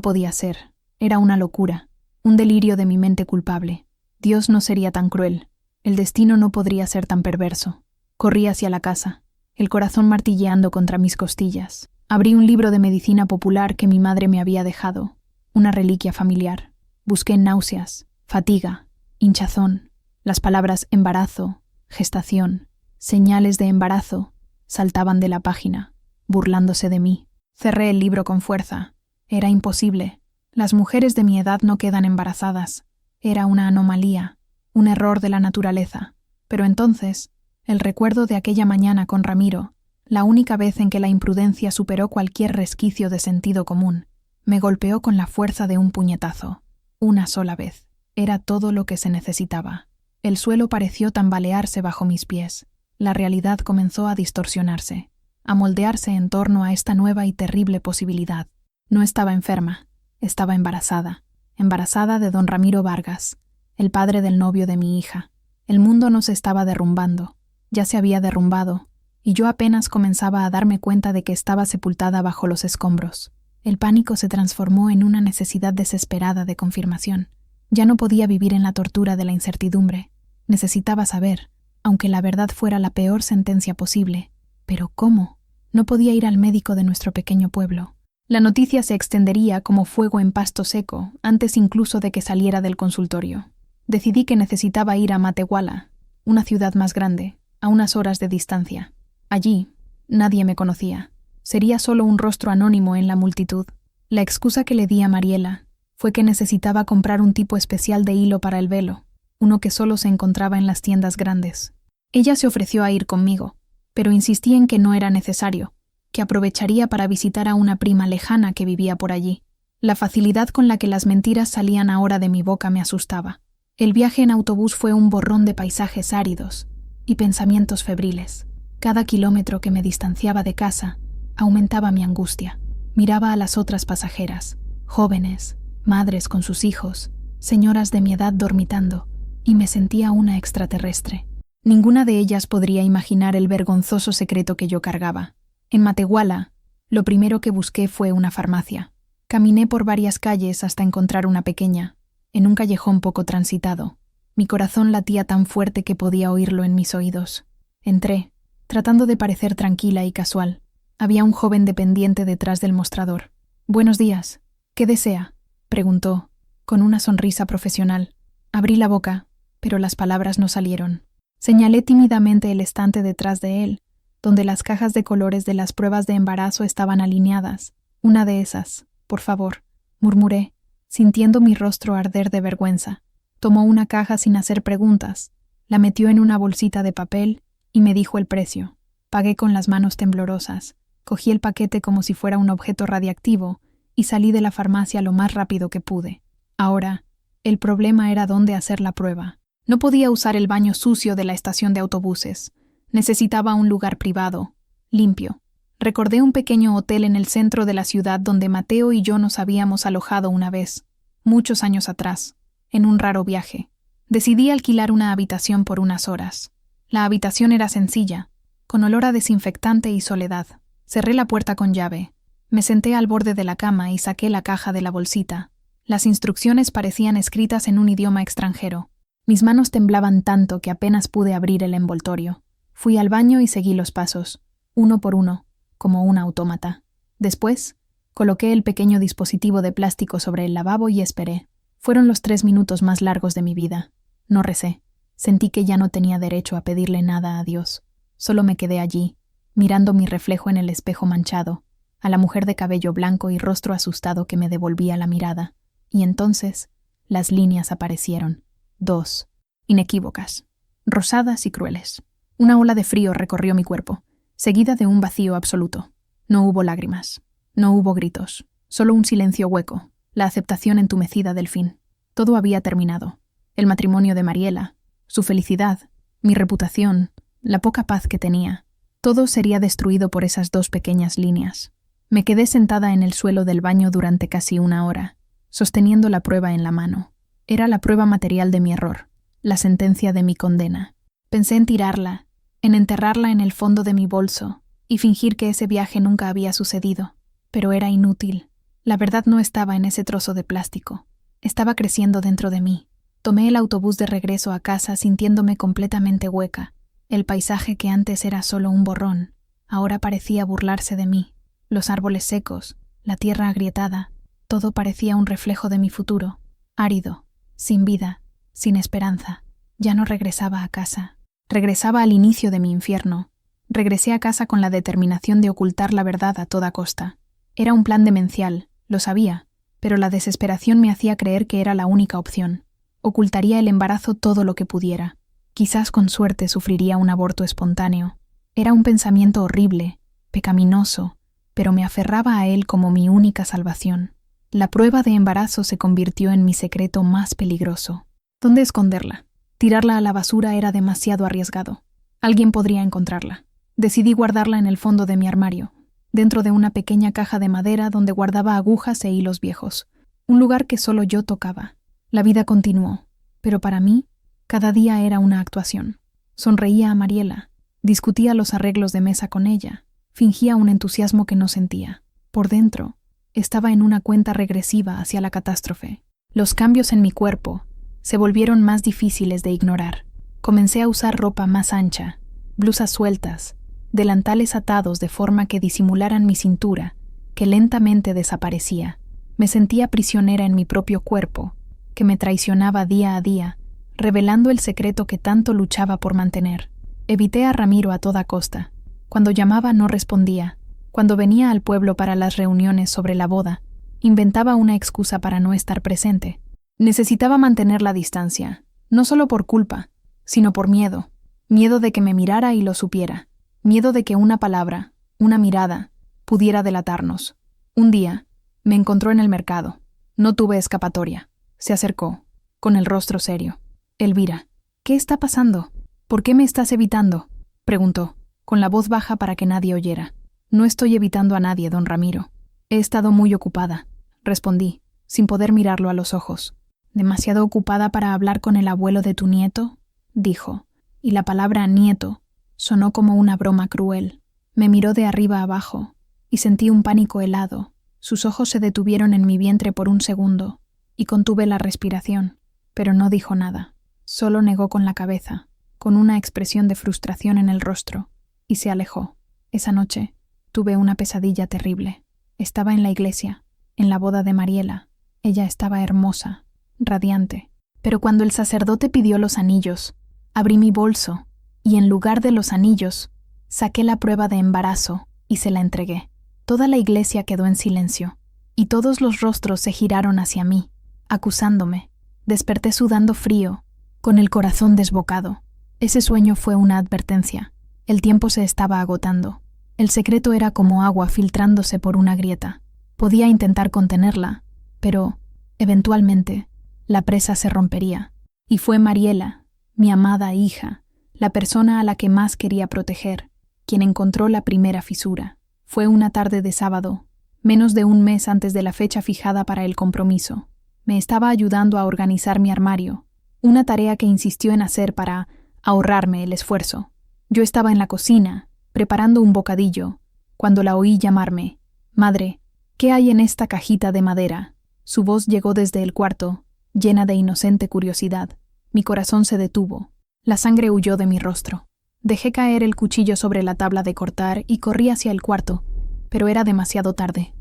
podía ser. Era una locura, un delirio de mi mente culpable. Dios no sería tan cruel. El destino no podría ser tan perverso. Corrí hacia la casa, el corazón martilleando contra mis costillas. Abrí un libro de medicina popular que mi madre me había dejado, una reliquia familiar. Busqué náuseas, fatiga, hinchazón. Las palabras embarazo, gestación, señales de embarazo saltaban de la página, burlándose de mí. Cerré el libro con fuerza. Era imposible. Las mujeres de mi edad no quedan embarazadas. Era una anomalía, un error de la naturaleza. Pero entonces, el recuerdo de aquella mañana con Ramiro, la única vez en que la imprudencia superó cualquier resquicio de sentido común, me golpeó con la fuerza de un puñetazo. Una sola vez. Era todo lo que se necesitaba. El suelo pareció tambalearse bajo mis pies. La realidad comenzó a distorsionarse, a moldearse en torno a esta nueva y terrible posibilidad. No estaba enferma, estaba embarazada. Embarazada de don Ramiro Vargas, el padre del novio de mi hija. El mundo no se estaba derrumbando, ya se había derrumbado, y yo apenas comenzaba a darme cuenta de que estaba sepultada bajo los escombros. El pánico se transformó en una necesidad desesperada de confirmación. Ya no podía vivir en la tortura de la incertidumbre. Necesitaba saber, aunque la verdad fuera la peor sentencia posible. ¿Pero cómo? No podía ir al médico de nuestro pequeño pueblo. La noticia se extendería como fuego en pasto seco, antes incluso de que saliera del consultorio. Decidí que necesitaba ir a Matehuala, una ciudad más grande, a unas horas de distancia. Allí, nadie me conocía. Sería solo un rostro anónimo en la multitud. La excusa que le di a Mariela fue que necesitaba comprar un tipo especial de hilo para el velo, uno que solo se encontraba en las tiendas grandes. Ella se ofreció a ir conmigo, pero insistí en que no era necesario, que aprovecharía para visitar a una prima lejana que vivía por allí. La facilidad con la que las mentiras salían ahora de mi boca me asustaba. El viaje en autobús fue un borrón de paisajes áridos y pensamientos febriles. Cada kilómetro que me distanciaba de casa aumentaba mi angustia. Miraba a las otras pasajeras, jóvenes, madres con sus hijos, señoras de mi edad dormitando, y me sentía una extraterrestre. Ninguna de ellas podría imaginar el vergonzoso secreto que yo cargaba. En Matehuala, lo primero que busqué fue una farmacia. Caminé por varias calles hasta encontrar una pequeña, en un callejón poco transitado. Mi corazón latía tan fuerte que podía oírlo en mis oídos. Entré, tratando de parecer tranquila y casual. Había un joven dependiente detrás del mostrador. «Buenos días. ¿Qué desea?», preguntó, con una sonrisa profesional. Abrí la boca, pero las palabras no salieron. Señalé tímidamente el estante detrás de él, donde las cajas de colores de las pruebas de embarazo estaban alineadas. «Una de esas, por favor», murmuré, sintiendo mi rostro arder de vergüenza. Tomó una caja sin hacer preguntas, la metió en una bolsita de papel y me dijo el precio. Pagué con las manos temblorosas, cogí el paquete como si fuera un objeto radiactivo y salí de la farmacia lo más rápido que pude. Ahora, el problema era dónde hacer la prueba. No podía usar el baño sucio de la estación de autobuses. Necesitaba un lugar privado, limpio. Recordé un pequeño hotel en el centro de la ciudad donde Mateo y yo nos habíamos alojado una vez, muchos años atrás, en un raro viaje. Decidí alquilar una habitación por unas horas. La habitación era sencilla, con olor a desinfectante y soledad. Cerré la puerta con llave. Me senté al borde de la cama y saqué la caja de la bolsita. Las instrucciones parecían escritas en un idioma extranjero. Mis manos temblaban tanto que apenas pude abrir el envoltorio. Fui al baño y seguí los pasos, uno por uno, como un autómata. Después, coloqué el pequeño dispositivo de plástico sobre el lavabo y esperé. Fueron los 3 minutos más largos de mi vida. No recé. Sentí que ya no tenía derecho a pedirle nada a Dios. Solo me quedé allí, mirando mi reflejo en el espejo manchado, a la mujer de cabello blanco y rostro asustado que me devolvía la mirada. Y entonces, las líneas aparecieron. 2, inequívocas, rosadas y crueles. Una ola de frío recorrió mi cuerpo, seguida de un vacío absoluto. No hubo lágrimas, no hubo gritos, solo un silencio hueco, la aceptación entumecida del fin. Todo había terminado. El matrimonio de Mariela, su felicidad, mi reputación, la poca paz que tenía. Todo sería destruido por esas 2 pequeñas líneas. Me quedé sentada en el suelo del baño durante casi 1 hora, sosteniendo la prueba en la mano. Era la prueba material de mi error, la sentencia de mi condena. Pensé en tirarla, en enterrarla en el fondo de mi bolso y fingir que ese viaje nunca había sucedido. Pero era inútil. La verdad no estaba en ese trozo de plástico. Estaba creciendo dentro de mí. Tomé el autobús de regreso a casa sintiéndome completamente hueca. El paisaje que antes era solo un borrón, ahora parecía burlarse de mí. Los árboles secos, la tierra agrietada, todo parecía un reflejo de mi futuro. Árido, sin vida, sin esperanza. Ya no regresaba a casa. Regresaba al inicio de mi infierno. Regresé a casa con la determinación de ocultar la verdad a toda costa. Era un plan demencial, lo sabía, pero la desesperación me hacía creer que era la única opción. Ocultaría el embarazo todo lo que pudiera. Quizás con suerte sufriría un aborto espontáneo. Era un pensamiento horrible, pecaminoso, pero me aferraba a él como mi única salvación. La prueba de embarazo se convirtió en mi secreto más peligroso. ¿Dónde esconderla? Tirarla a la basura era demasiado arriesgado. Alguien podría encontrarla. Decidí guardarla en el fondo de mi armario, dentro de una pequeña caja de madera donde guardaba agujas e hilos viejos, un lugar que solo yo tocaba. La vida continuó, pero para mí, cada día era una actuación. Sonreía a Mariela, discutía los arreglos de mesa con ella, fingía un entusiasmo que no sentía. Por dentro, estaba en una cuenta regresiva hacia la catástrofe. Los cambios en mi cuerpo se volvieron más difíciles de ignorar. Comencé a usar ropa más ancha, blusas sueltas, delantales atados de forma que disimularan mi cintura, que lentamente desaparecía. Me sentía prisionera en mi propio cuerpo, que me traicionaba día a día, revelando el secreto que tanto luchaba por mantener. Evité a Ramiro a toda costa. Cuando llamaba no respondía. Cuando venía al pueblo para las reuniones sobre la boda, inventaba una excusa para no estar presente. Necesitaba mantener la distancia, no solo por culpa, sino por miedo. Miedo de que me mirara y lo supiera. Miedo de que una palabra, una mirada, pudiera delatarnos. Un día, me encontró en el mercado. No tuve escapatoria. Se acercó, con el rostro serio. «Elvira, ¿qué está pasando? ¿Por qué me estás evitando?», preguntó, con la voz baja para que nadie oyera. «No estoy evitando a nadie, don Ramiro. He estado muy ocupada», respondí, sin poder mirarlo a los ojos. «¿Demasiado ocupada para hablar con el abuelo de tu nieto?», dijo, y la palabra nieto sonó como una broma cruel. Me miró de arriba abajo, y sentí un pánico helado. Sus ojos se detuvieron en mi vientre por un segundo, y contuve la respiración, pero no dijo nada. Solo negó con la cabeza, con una expresión de frustración en el rostro, y se alejó. Esa noche tuve una pesadilla terrible. Estaba en la iglesia, en la boda de Mariela. Ella estaba hermosa, radiante. Pero cuando el sacerdote pidió los anillos, abrí mi bolso y en lugar de los anillos, saqué la prueba de embarazo y se la entregué. Toda la iglesia quedó en silencio y todos los rostros se giraron hacia mí, acusándome. Desperté sudando frío, con el corazón desbocado. Ese sueño fue una advertencia. El tiempo se estaba agotando. El secreto era como agua filtrándose por una grieta. Podía intentar contenerla, pero, eventualmente, la presa se rompería. Y fue Mariela, mi amada hija, la persona a la que más quería proteger, quien encontró la primera fisura. Fue una tarde de sábado, menos de un mes antes de la fecha fijada para el compromiso. Me estaba ayudando a organizar mi armario, una tarea que insistió en hacer para ahorrarme el esfuerzo. Yo estaba en la cocina, preparando un bocadillo, cuando la oí llamarme. «Madre, ¿qué hay en esta cajita de madera?» Su voz llegó desde el cuarto, llena de inocente curiosidad. Mi corazón se detuvo. La sangre huyó de mi rostro. Dejé caer el cuchillo sobre la tabla de cortar y corrí hacia el cuarto, pero era demasiado tarde.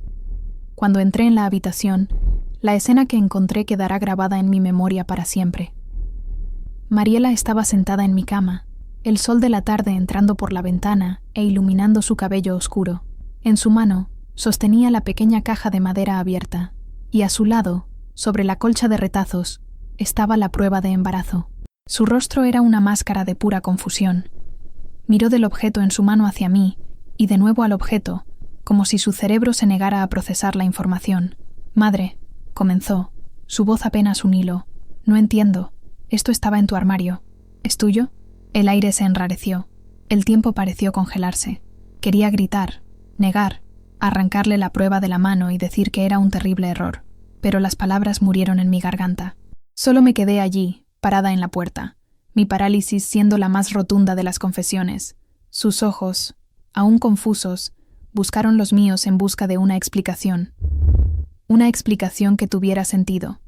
Cuando entré en la habitación, la escena que encontré quedará grabada en mi memoria para siempre. Mariela estaba sentada en mi cama, el sol de la tarde entrando por la ventana e iluminando su cabello oscuro. En su mano, sostenía la pequeña caja de madera abierta, y a su lado, sobre la colcha de retazos, estaba la prueba de embarazo. Su rostro era una máscara de pura confusión. Miró del objeto en su mano hacia mí, y de nuevo al objeto, como si su cerebro se negara a procesar la información. «Madre», comenzó, su voz apenas un hilo. «No entiendo. Esto estaba en tu armario. ¿Es tuyo?» El aire se enrareció. El tiempo pareció congelarse. Quería gritar, negar, arrancarle la prueba de la mano y decir que era un terrible error. Pero las palabras murieron en mi garganta. Solo me quedé allí, parada en la puerta, mi parálisis siendo la más rotunda de las confesiones. Sus ojos, aún confusos, buscaron los míos en busca de una explicación. Una explicación que tuviera sentido.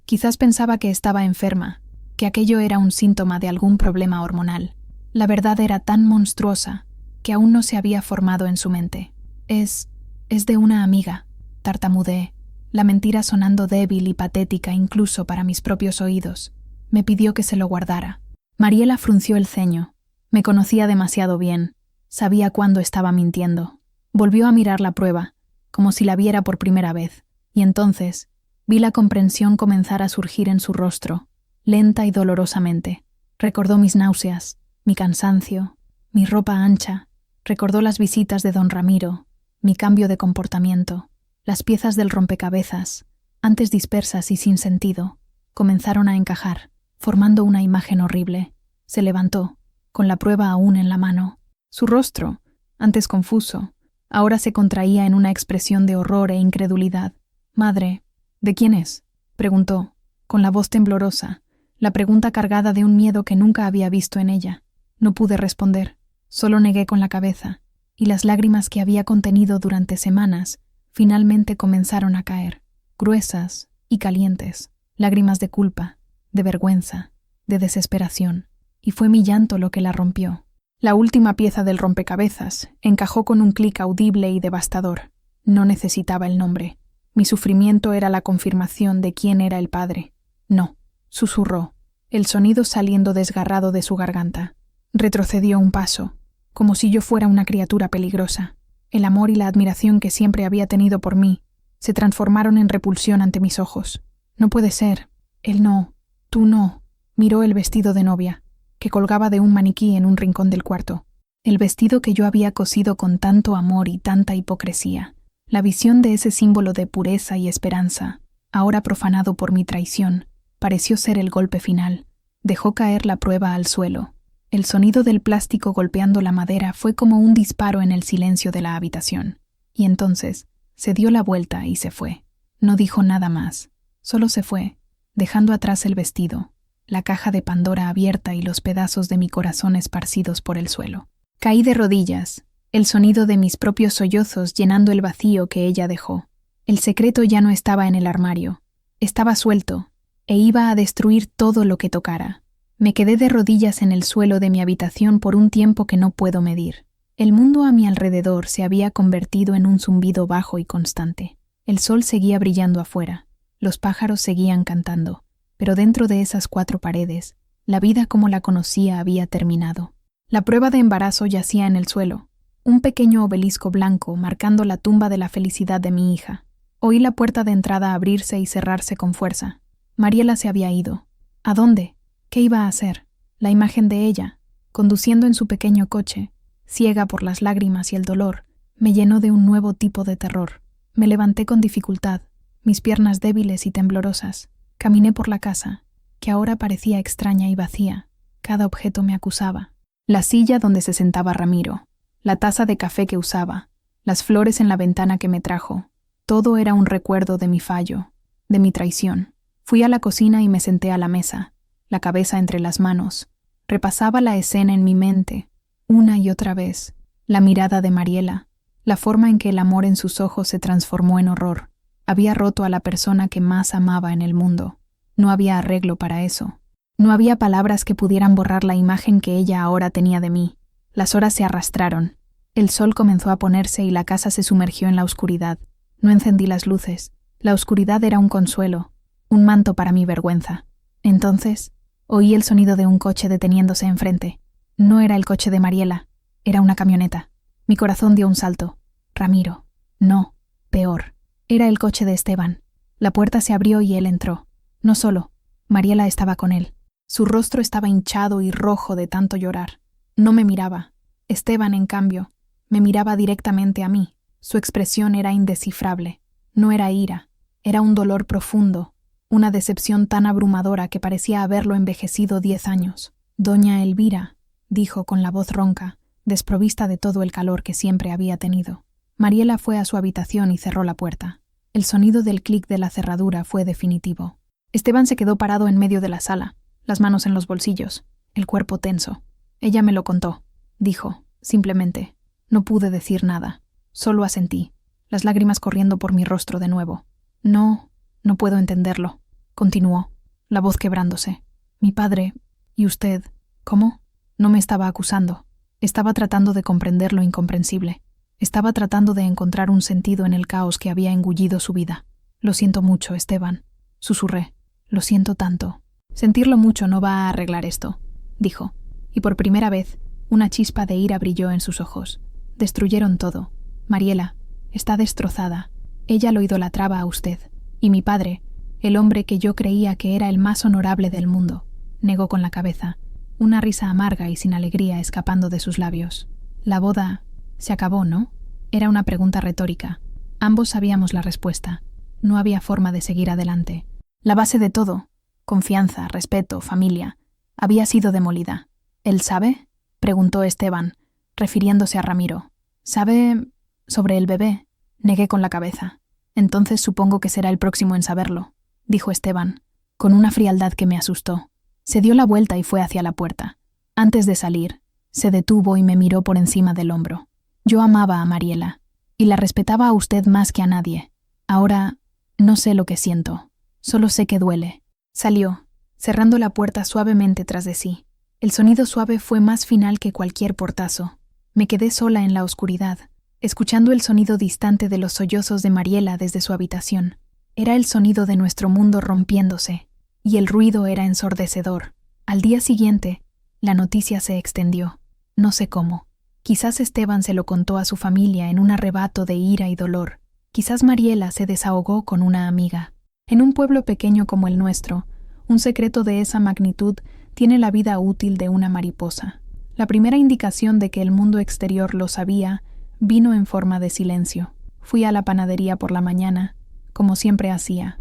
Quizás pensaba que estaba enferma, que aquello era un síntoma de algún problema hormonal. La verdad era tan monstruosa que aún no se había formado en su mente. Es de una amiga», tartamudeé, la mentira sonando débil y patética incluso para mis propios oídos. Me pidió que se lo guardara. Mariela frunció el ceño. Me conocía demasiado bien. Sabía cuándo estaba mintiendo. Volvió a mirar la prueba, como si la viera por primera vez, y entonces vi la comprensión comenzar a surgir en su rostro, lenta y dolorosamente. Recordó mis náuseas, mi cansancio, mi ropa ancha. Recordó las visitas de don Ramiro, mi cambio de comportamiento. Las piezas del rompecabezas, antes dispersas y sin sentido, comenzaron a encajar, formando una imagen horrible. Se levantó, con la prueba aún en la mano. Su rostro, antes confuso, ahora se contraía en una expresión de horror e incredulidad. «Madre, ¿de quién es?», preguntó, con la voz temblorosa, la pregunta cargada de un miedo que nunca había visto en ella. No pude responder, solo negué con la cabeza, y las lágrimas que había contenido durante semanas finalmente comenzaron a caer, gruesas y calientes, lágrimas de culpa, de vergüenza, de desesperación, y fue mi llanto lo que la rompió. La última pieza del rompecabezas encajó con un clic audible y devastador. No necesitaba el nombre. Mi sufrimiento era la confirmación de quién era el padre. «No», susurró, el sonido saliendo desgarrado de su garganta. Retrocedió un paso, como si yo fuera una criatura peligrosa. El amor y la admiración que siempre había tenido por mí se transformaron en repulsión ante mis ojos. «No puede ser. Él no. Tú no». Miró el vestido de novia, que colgaba de un maniquí en un rincón del cuarto. El vestido que yo había cosido con tanto amor y tanta hipocresía. La visión de ese símbolo de pureza y esperanza, ahora profanado por mi traición, pareció ser el golpe final. Dejó caer la prueba al suelo. El sonido del plástico golpeando la madera fue como un disparo en el silencio de la habitación. Y entonces se dio la vuelta y se fue. No dijo nada más. Solo se fue, dejando atrás el vestido, la caja de Pandora abierta y los pedazos de mi corazón esparcidos por el suelo. Caí de rodillas, el sonido de mis propios sollozos llenando el vacío que ella dejó. El secreto ya no estaba en el armario. Estaba suelto, e iba a destruir todo lo que tocara. Me quedé de rodillas en el suelo de mi habitación por un tiempo que no puedo medir. El mundo a mi alrededor se había convertido en un zumbido bajo y constante. El sol seguía brillando afuera, los pájaros seguían cantando, pero dentro de esas 4 paredes, la vida como la conocía había terminado. La prueba de embarazo yacía en el suelo, un pequeño obelisco blanco marcando la tumba de la felicidad de mi hija. Oí la puerta de entrada abrirse y cerrarse con fuerza. Mariela se había ido. ¿A dónde? ¿Qué iba a hacer? La imagen de ella, conduciendo en su pequeño coche, ciega por las lágrimas y el dolor, me llenó de un nuevo tipo de terror. Me levanté con dificultad, mis piernas débiles y temblorosas. Caminé por la casa, que ahora parecía extraña y vacía. Cada objeto me acusaba. La silla donde se sentaba Ramiro, la taza de café que usaba, las flores en la ventana que me trajo. Todo era un recuerdo de mi fallo, de mi traición. Fui a la cocina y me senté a la mesa, la cabeza entre las manos. Repasaba la escena en mi mente, una y otra vez. La mirada de Mariela, la forma en que el amor en sus ojos se transformó en horror. Había roto a la persona que más amaba en el mundo. No había arreglo para eso. No había palabras que pudieran borrar la imagen que ella ahora tenía de mí. Las horas se arrastraron. El sol comenzó a ponerse y la casa se sumergió en la oscuridad. No encendí las luces. La oscuridad era un consuelo, un manto para mi vergüenza. Entonces, oí el sonido de un coche deteniéndose enfrente. No era el coche de Mariela, era una camioneta. Mi corazón dio un salto. Ramiro. No, peor. Era el coche de Esteban. La puerta se abrió y él entró. No solo, Mariela estaba con él. Su rostro estaba hinchado y rojo de tanto llorar. No me miraba. Esteban, en cambio, me miraba directamente a mí. Su expresión era indescifrable. No era ira, era un dolor profundo, una decepción tan abrumadora que parecía haberlo envejecido 10 años. Doña Elvira, dijo con la voz ronca, desprovista de todo el calor que siempre había tenido. Mariela fue a su habitación y cerró la puerta. El sonido del clic de la cerradura fue definitivo. Esteban se quedó parado en medio de la sala, las manos en los bolsillos, el cuerpo tenso. Ella me lo contó, dijo, simplemente. No pude decir nada, solo asentí, las lágrimas corriendo por mi rostro de nuevo. No puedo entenderlo, continuó, la voz quebrándose. Mi padre, y usted, ¿cómo? No me estaba acusando, estaba tratando de comprender lo incomprensible. Estaba tratando de encontrar un sentido en el caos que había engullido su vida. Lo siento mucho, Esteban, susurré. Lo siento tanto. Sentirlo mucho no va a arreglar esto, dijo, y por primera vez, una chispa de ira brilló en sus ojos. Destruyeron todo. Mariela está destrozada. Ella lo idolatraba a usted, y mi padre, el hombre que yo creía que era el más honorable del mundo, negó con la cabeza, una risa amarga y sin alegría escapando de sus labios. La boda se acabó, ¿no? Era una pregunta retórica. Ambos sabíamos la respuesta. No había forma de seguir adelante. La base de todo, confianza, respeto, familia, había sido demolida. ¿Él sabe?, preguntó Esteban, refiriéndose a Ramiro. ¿Sabe sobre el bebé? Negué con la cabeza. Entonces supongo que será el próximo en saberlo, dijo Esteban, con una frialdad que me asustó. Se dio la vuelta y fue hacia la puerta. Antes de salir, se detuvo y me miró por encima del hombro. Yo amaba a Mariela, y la respetaba a usted más que a nadie. Ahora no sé lo que siento, solo sé que duele. Salió, cerrando la puerta suavemente tras de sí. El sonido suave fue más final que cualquier portazo. Me quedé sola en la oscuridad, escuchando el sonido distante de los sollozos de Mariela desde su habitación. Era el sonido de nuestro mundo rompiéndose, y el ruido era ensordecedor. Al día siguiente, la noticia se extendió. No sé cómo. Quizás Esteban se lo contó a su familia en un arrebato de ira y dolor. Quizás Mariela se desahogó con una amiga. En un pueblo pequeño como el nuestro, un secreto de esa magnitud tiene la vida útil de una mariposa. La primera indicación de que el mundo exterior lo sabía vino en forma de silencio. Fui a la panadería por la mañana, como siempre hacía.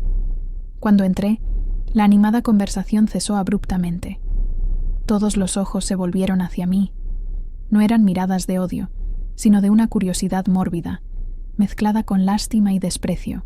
Cuando entré, la animada conversación cesó abruptamente. Todos los ojos se volvieron hacia mí. No eran miradas de odio, sino de una curiosidad mórbida, mezclada con lástima y desprecio.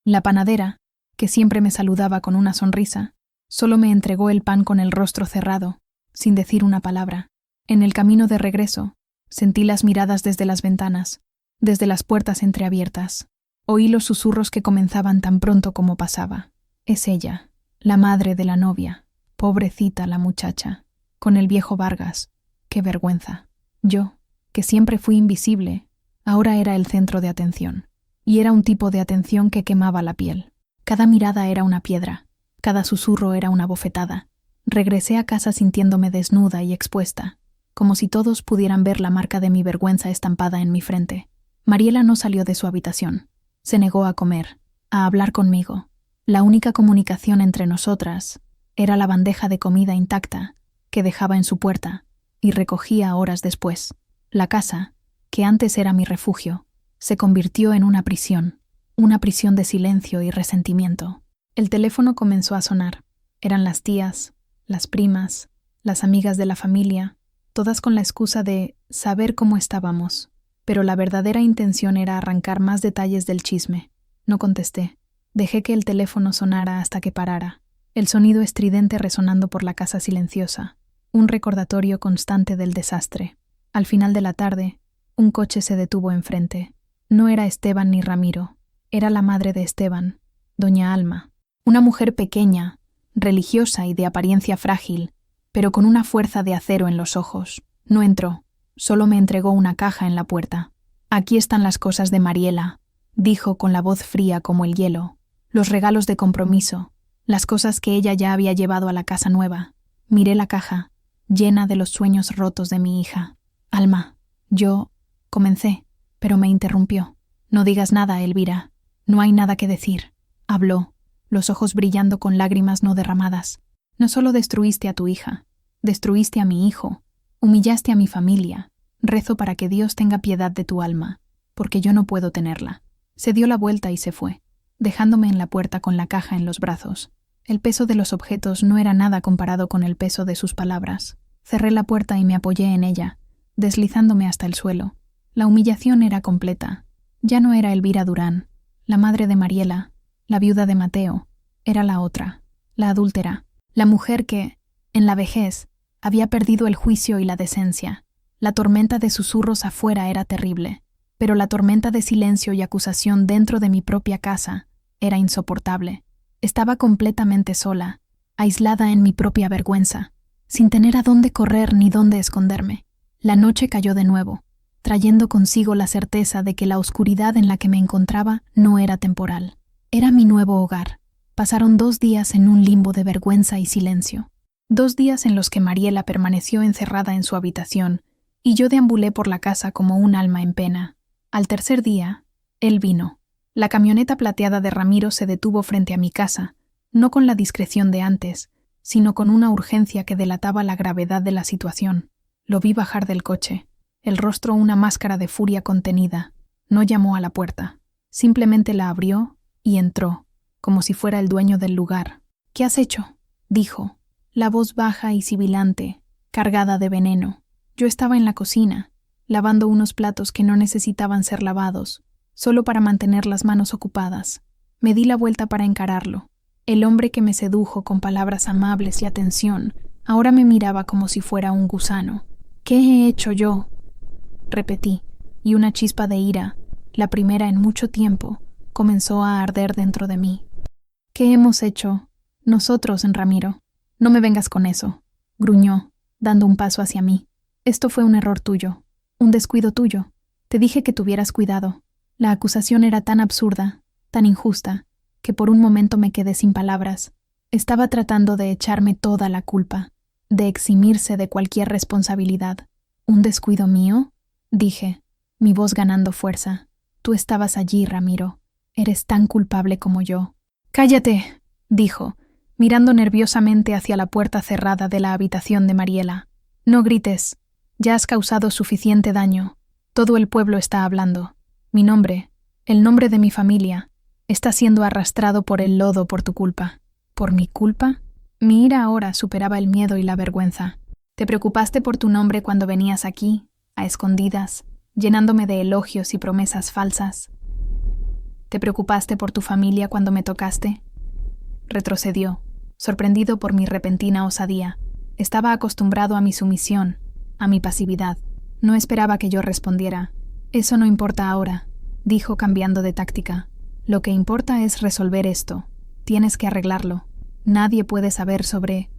La panadera, que siempre me saludaba con una sonrisa, solo me entregó el pan con el rostro cerrado, sin decir una palabra. En el camino de regreso, sentí las miradas desde las ventanas, desde las puertas entreabiertas. Oí los susurros que comenzaban tan pronto como pasaba. Es ella, La madre de la novia. Pobrecita la muchacha. Con el viejo Vargas. ¡Qué vergüenza! Yo, que siempre fui invisible, ahora era el centro de atención. Y era un tipo de atención que quemaba la piel. Cada mirada era una piedra. Cada susurro era una bofetada. Regresé a casa sintiéndome desnuda y expuesta, como si todos pudieran ver la marca de mi vergüenza estampada en mi frente. Mariela no salió de su habitación. Se negó a comer, a hablar conmigo. La única comunicación entre nosotras era la bandeja de comida intacta que dejaba en su puerta y recogía horas después. La casa, que antes era mi refugio, se convirtió en una prisión de silencio y resentimiento. El teléfono comenzó a sonar. Eran las tías, las primas, las amigas de la familia, todas con la excusa de saber cómo estábamos, pero la verdadera intención era arrancar más detalles del chisme. No contesté. Dejé que el teléfono sonara hasta que parara, el sonido estridente resonando por la casa silenciosa, un recordatorio constante del desastre. Al final de la tarde, un coche se detuvo enfrente. No era Esteban ni Ramiro, era la madre de Esteban, doña Alma, una mujer pequeña, religiosa y de apariencia frágil, pero con una fuerza de acero en los ojos. No entró, solo me entregó una caja en la puerta. «Aquí están las cosas de Mariela», dijo con la voz fría como el hielo. Los regalos de compromiso, las cosas que ella ya había llevado a la casa nueva. Miré la caja, llena de los sueños rotos de mi hija. «Alma, yo...» comencé, pero me interrumpió. «No digas nada, Elvira. No hay nada que decir», habló, los ojos brillando con lágrimas no derramadas. «No solo destruiste a tu hija, destruiste a mi hijo, humillaste a mi familia. Rezo para que Dios tenga piedad de tu alma, porque yo no puedo tenerla». Se dio la vuelta y se fue, dejándome en la puerta con la caja en los brazos. El peso de los objetos no era nada comparado con el peso de sus palabras. Cerré la puerta y me apoyé en ella, deslizándome hasta el suelo. La humillación era completa. Ya no era Elvira Durán, la madre de Mariela, la viuda de Mateo. Era la otra, la adúltera, la mujer que, en la vejez, había perdido el juicio y la decencia. La tormenta de susurros afuera era terrible, pero la tormenta de silencio y acusación dentro de mi propia casa era insoportable. Estaba completamente sola, aislada en mi propia vergüenza, sin tener a dónde correr ni dónde esconderme. La noche cayó de nuevo, trayendo consigo la certeza de que la oscuridad en la que me encontraba no era temporal. Era mi nuevo hogar. Pasaron 2 días en un limbo de vergüenza y silencio. 2 días en los que Mariela permaneció encerrada en su habitación y yo deambulé por la casa como un alma en pena. Al tercer día, él vino. La camioneta plateada de Ramiro se detuvo frente a mi casa, no con la discreción de antes, sino con una urgencia que delataba la gravedad de la situación. Lo vi bajar del coche, el rostro una máscara de furia contenida. No llamó a la puerta, simplemente la abrió y entró, como si fuera el dueño del lugar. «¿Qué has hecho?», dijo, la voz baja y sibilante, cargada de veneno. Yo estaba en la cocina, lavando unos platos que no necesitaban ser lavados, solo para mantener las manos ocupadas. Me di la vuelta para encararlo. El hombre que me sedujo con palabras amables y atención, ahora me miraba como si fuera un gusano. «¿Qué he hecho yo?», repetí, y una chispa de ira, la primera en mucho tiempo, comenzó a arder dentro de mí. «¿Qué hemos hecho nosotros, Ramiro? No me vengas con eso», gruñó, dando un paso hacia mí. «Esto fue un error tuyo, un descuido tuyo. Te dije que tuvieras cuidado». La acusación era tan absurda, tan injusta, que por un momento me quedé sin palabras. Estaba tratando de echarme toda la culpa, de eximirse de cualquier responsabilidad. «¿Un descuido mío?», dije, mi voz ganando fuerza. «Tú estabas allí, Ramiro. Eres tan culpable como yo». «Cállate», dijo, mirando nerviosamente hacia la puerta cerrada de la habitación de Mariela. «No grites. Ya has causado suficiente daño. Todo el pueblo está hablando. Mi nombre, el nombre de mi familia, está siendo arrastrado por el lodo por tu culpa». «¿Por mi culpa?». Mi ira ahora superaba el miedo y la vergüenza. «Te preocupaste por tu nombre cuando venías aquí, a escondidas, llenándome de elogios y promesas falsas. ¿Te preocupaste por tu familia cuando me tocaste?». Retrocedió, sorprendido por mi repentina osadía. Estaba acostumbrado a mi sumisión, a mi pasividad. No esperaba que yo respondiera. «Eso no importa ahora», dijo cambiando de táctica. «Lo que importa es resolver esto. Tienes que arreglarlo. Nadie puede saber sobre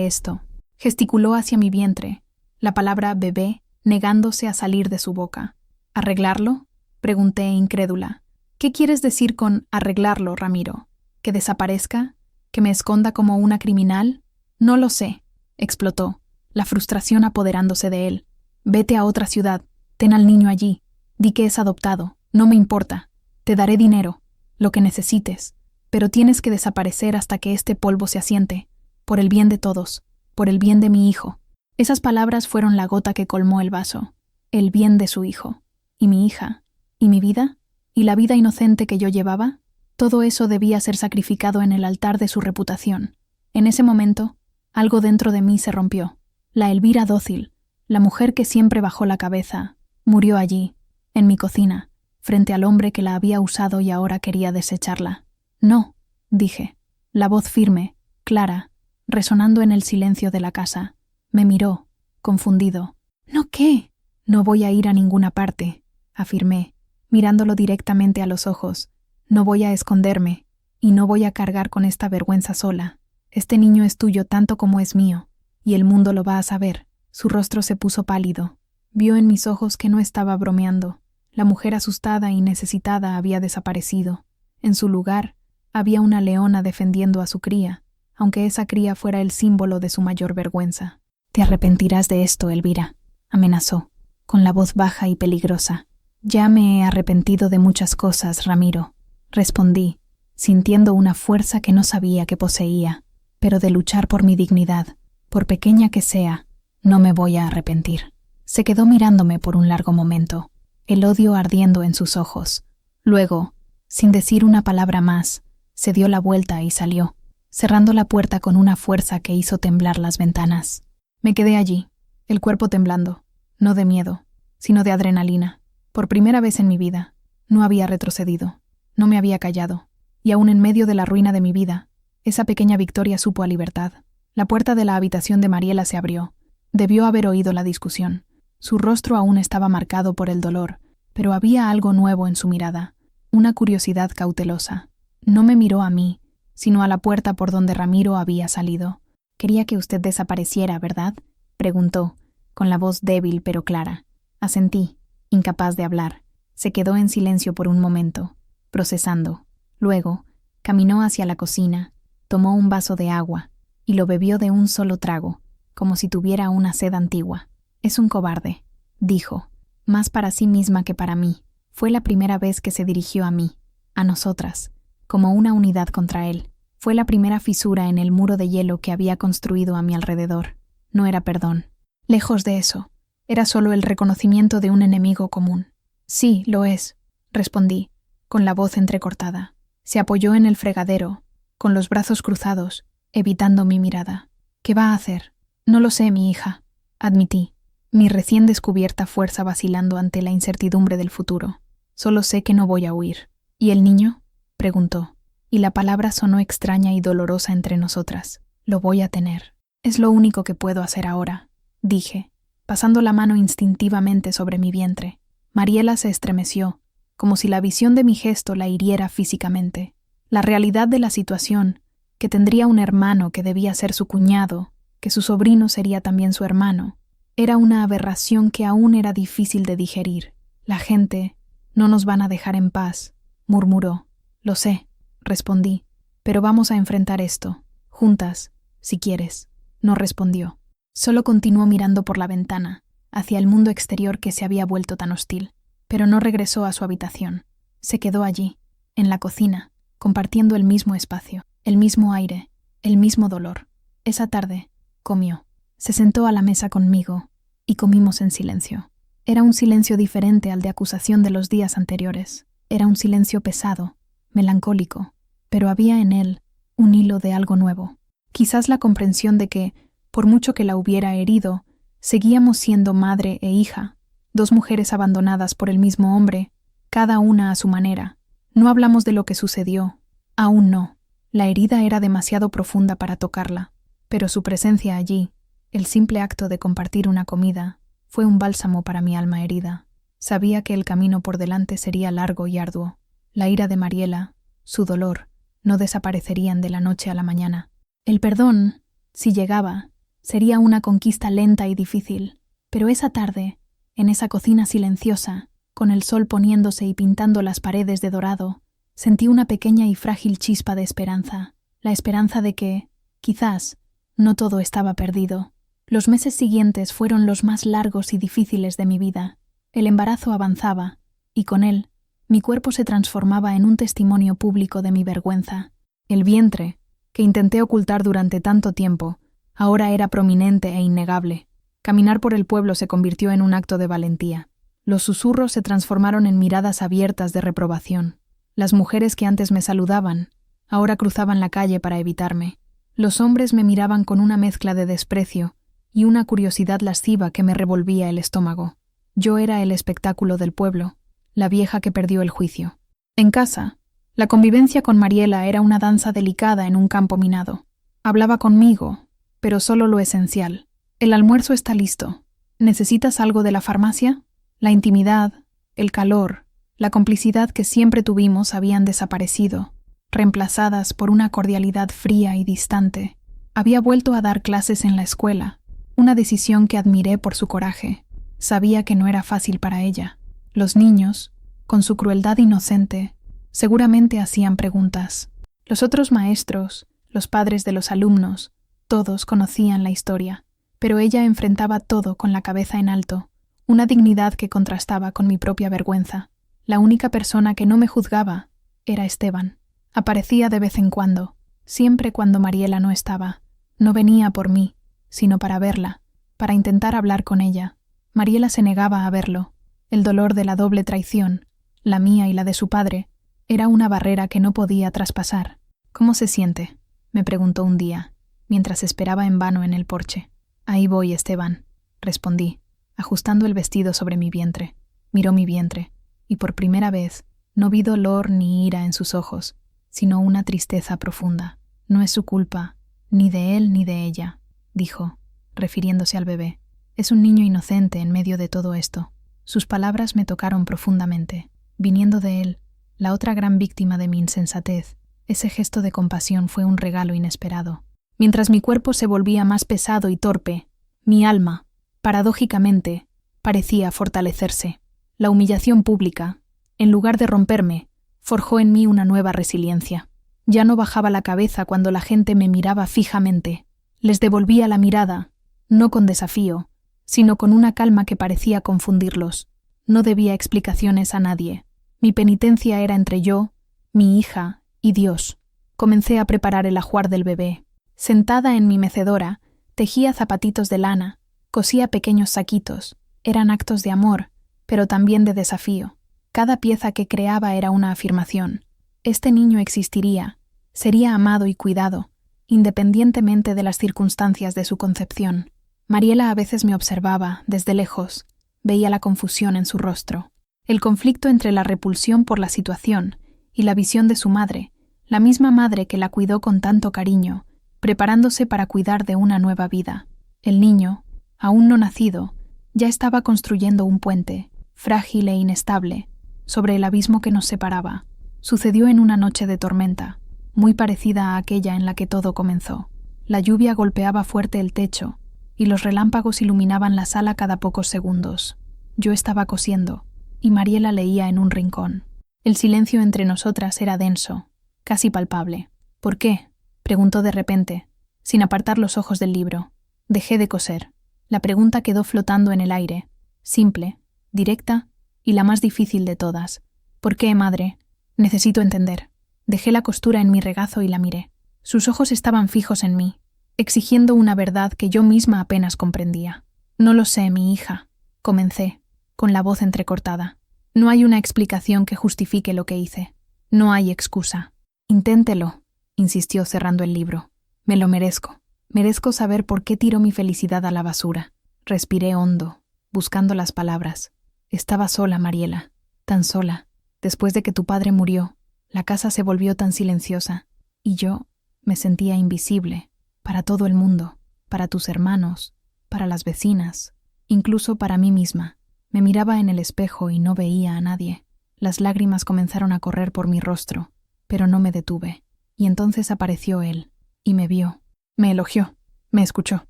esto. Gesticuló hacia mi vientre, la palabra bebé negándose a salir de su boca. ¿Arreglarlo?, pregunté incrédula. ¿Qué quieres decir con arreglarlo, Ramiro? ¿Que desaparezca? ¿Que me esconda como una criminal? No lo sé, explotó, la frustración apoderándose de él. Vete a otra ciudad, ten al niño allí, di que es adoptado, no me importa. Te daré dinero, lo que necesites, pero tienes que desaparecer hasta que este polvo se asiente, por el bien de todos, por el bien de mi hijo. Esas palabras fueron la gota que colmó el vaso, el bien de su hijo. ¿Y mi hija? ¿Y mi vida? ¿Y la vida inocente que yo llevaba? Todo eso debía ser sacrificado en el altar de su reputación. En ese momento, algo dentro de mí se rompió. La Elvira dócil, la mujer que siempre bajó la cabeza, murió allí, en mi cocina, frente al hombre que la había usado y ahora quería desecharla. No, dije. La voz firme, clara, resonando en el silencio de la casa. Me miró, confundido. ¿No qué? No voy a ir a ninguna parte, afirmé, mirándolo directamente a los ojos. No voy a esconderme, y no voy a cargar con esta vergüenza sola. Este niño es tuyo tanto como es mío, y el mundo lo va a saber. Su rostro se puso pálido. Vio en mis ojos que no estaba bromeando. La mujer asustada y necesitada había desaparecido. En su lugar, había una leona defendiendo a su cría, aunque esa cría fuera el símbolo de su mayor vergüenza. «Te arrepentirás de esto, Elvira», amenazó, con la voz baja y peligrosa. «Ya me he arrepentido de muchas cosas, Ramiro», respondí, sintiendo una fuerza que no sabía que poseía, pero de luchar por mi dignidad, por pequeña que sea, no me voy a arrepentir. Se quedó mirándome por un largo momento, el odio ardiendo en sus ojos. Luego, sin decir una palabra más, se dio la vuelta y salió, cerrando la puerta con una fuerza que hizo temblar las ventanas. Me quedé allí, el cuerpo temblando, no de miedo, sino de adrenalina. Por primera vez en mi vida, no había retrocedido, no me había callado, y aún en medio de la ruina de mi vida, esa pequeña victoria supo a libertad. La puerta de la habitación de Mariela se abrió. Debió haber oído la discusión. Su rostro aún estaba marcado por el dolor, pero había algo nuevo en su mirada, una curiosidad cautelosa. No me miró a mí, sino a la puerta por donde Ramiro había salido. «Quería que usted desapareciera, ¿verdad?», preguntó, con la voz débil pero clara. Asentí, incapaz de hablar. Se quedó en silencio por un momento, procesando. Luego, caminó hacia la cocina, tomó un vaso de agua y lo bebió de un solo trago, como si tuviera una sed antigua. «Es un cobarde», dijo, más para sí misma que para mí. Fue la primera vez que se dirigió a mí, a nosotras, como una unidad contra él. Fue la primera fisura en el muro de hielo que había construido a mi alrededor. No era perdón. Lejos de eso, era solo el reconocimiento de un enemigo común. «Sí, lo es», respondí, con la voz entrecortada. Se apoyó en el fregadero, con los brazos cruzados, evitando mi mirada. «¿Qué va a hacer?» «No lo sé, mi hija», admití, mi recién descubierta fuerza vacilando ante la incertidumbre del futuro. «Solo sé que no voy a huir». «¿Y el niño?», preguntó, y la palabra sonó extraña y dolorosa entre nosotras. «Lo voy a tener. Es lo único que puedo hacer ahora», dije, pasando la mano instintivamente sobre mi vientre. Mariela se estremeció, como si la visión de mi gesto la hiriera físicamente. La realidad de la situación, que tendría un hermano que debía ser su cuñado, que su sobrino sería también su hermano, era una aberración que aún era difícil de digerir. «La gente no nos van a dejar en paz», murmuró. «Lo sé», respondí, «pero vamos a enfrentar esto, juntas, si quieres». No respondió. Solo continuó mirando por la ventana, hacia el mundo exterior que se había vuelto tan hostil, pero no regresó a su habitación. Se quedó allí, en la cocina, compartiendo el mismo espacio, el mismo aire, el mismo dolor. Esa tarde, comió. Se sentó a la mesa conmigo y comimos en silencio. Era un silencio diferente al de acusación de los días anteriores. Era un silencio pesado, melancólico, pero había en él un hilo de algo nuevo. Quizás la comprensión de que, por mucho que la hubiera herido, seguíamos siendo madre e hija, dos mujeres abandonadas por el mismo hombre, cada una a su manera. No hablamos de lo que sucedió. Aún no. La herida era demasiado profunda para tocarla, pero su presencia allí, el simple acto de compartir una comida, fue un bálsamo para mi alma herida. Sabía que el camino por delante sería largo y arduo. La ira de Mariela, su dolor, no desaparecerían de la noche a la mañana. El perdón, si llegaba, sería una conquista lenta y difícil, pero esa tarde, en esa cocina silenciosa, con el sol poniéndose y pintando las paredes de dorado, sentí una pequeña y frágil chispa de esperanza, la esperanza de que, quizás, no todo estaba perdido. Los meses siguientes fueron los más largos y difíciles de mi vida. El embarazo avanzaba, y con él, mi cuerpo se transformaba en un testimonio público de mi vergüenza. El vientre, que intenté ocultar durante tanto tiempo, ahora era prominente e innegable. Caminar por el pueblo se convirtió en un acto de valentía. Los susurros se transformaron en miradas abiertas de reprobación. Las mujeres que antes me saludaban, ahora cruzaban la calle para evitarme. Los hombres me miraban con una mezcla de desprecio y una curiosidad lasciva que me revolvía el estómago. Yo era el espectáculo del pueblo, la vieja que perdió el juicio. En casa, la convivencia con Mariela era una danza delicada en un campo minado. Hablaba conmigo, pero solo lo esencial. El almuerzo está listo. ¿Necesitas algo de la farmacia? La intimidad, el calor, la complicidad que siempre tuvimos habían desaparecido, reemplazadas por una cordialidad fría y distante. Había vuelto a dar clases en la escuela, una decisión que admiré por su coraje. Sabía que no era fácil para ella. Los niños, con su crueldad inocente, seguramente hacían preguntas. Los otros maestros, los padres de los alumnos, todos conocían la historia, pero ella enfrentaba todo con la cabeza en alto, una dignidad que contrastaba con mi propia vergüenza. La única persona que no me juzgaba era Esteban. Aparecía de vez en cuando, siempre cuando Mariela no estaba. No venía por mí, sino para verla, para intentar hablar con ella. Mariela se negaba a verlo. El dolor de la doble traición, la mía y la de su padre, era una barrera que no podía traspasar. «¿Cómo se siente?», me preguntó un día, mientras esperaba en vano en el porche. «Ahí voy, Esteban», respondí, ajustando el vestido sobre mi vientre. Miró mi vientre, y por primera vez no vi dolor ni ira en sus ojos, sino una tristeza profunda. «No es su culpa, ni de él ni de ella», dijo, refiriéndose al bebé. «Es un niño inocente en medio de todo esto». Sus palabras me tocaron profundamente. Viniendo de él, la otra gran víctima de mi insensatez, ese gesto de compasión fue un regalo inesperado. Mientras mi cuerpo se volvía más pesado y torpe, mi alma, paradójicamente, parecía fortalecerse. La humillación pública, en lugar de romperme, forjó en mí una nueva resiliencia. Ya no bajaba la cabeza cuando la gente me miraba fijamente. Les devolvía la mirada, no con desafío, sino con una calma que parecía confundirlos. No debía explicaciones a nadie. Mi penitencia era entre yo, mi hija y Dios. Comencé a preparar el ajuar del bebé. Sentada en mi mecedora, tejía zapatitos de lana, cosía pequeños saquitos. Eran actos de amor, pero también de desafío. Cada pieza que creaba era una afirmación. Este niño existiría, sería amado y cuidado, independientemente de las circunstancias de su concepción. Mariela a veces me observaba, desde lejos. Veía la confusión en su rostro. El conflicto entre la repulsión por la situación y la visión de su madre, la misma madre que la cuidó con tanto cariño, preparándose para cuidar de una nueva vida. El niño, aún no nacido, ya estaba construyendo un puente, frágil e inestable, sobre el abismo que nos separaba. Sucedió en una noche de tormenta, muy parecida a aquella en la que todo comenzó. La lluvia golpeaba fuerte el techo, y los relámpagos iluminaban la sala cada pocos segundos. Yo estaba cosiendo, y Mariela leía en un rincón. El silencio entre nosotras era denso, casi palpable. «¿Por qué?», preguntó de repente, sin apartar los ojos del libro. Dejé de coser. La pregunta quedó flotando en el aire, simple, directa y la más difícil de todas. «¿Por qué, madre? Necesito entender». Dejé la costura en mi regazo y la miré. Sus ojos estaban fijos en mí, exigiendo una verdad que yo misma apenas comprendía. «No lo sé, mi hija», comencé, con la voz entrecortada. «No hay una explicación que justifique lo que hice. No hay excusa». «Inténtelo», insistió cerrando el libro. «Me lo merezco. Merezco saber por qué tiro mi felicidad a la basura». Respiré hondo, buscando las palabras. Estaba sola, Mariela, tan sola. Después de que tu padre murió, la casa se volvió tan silenciosa, y yo me sentía invisible, para todo el mundo, para tus hermanos, para las vecinas, incluso para mí misma. Me miraba en el espejo y no veía a nadie. Las lágrimas comenzaron a correr por mi rostro, pero no me detuve. Y entonces apareció él, y me vio, me elogió, me escuchó,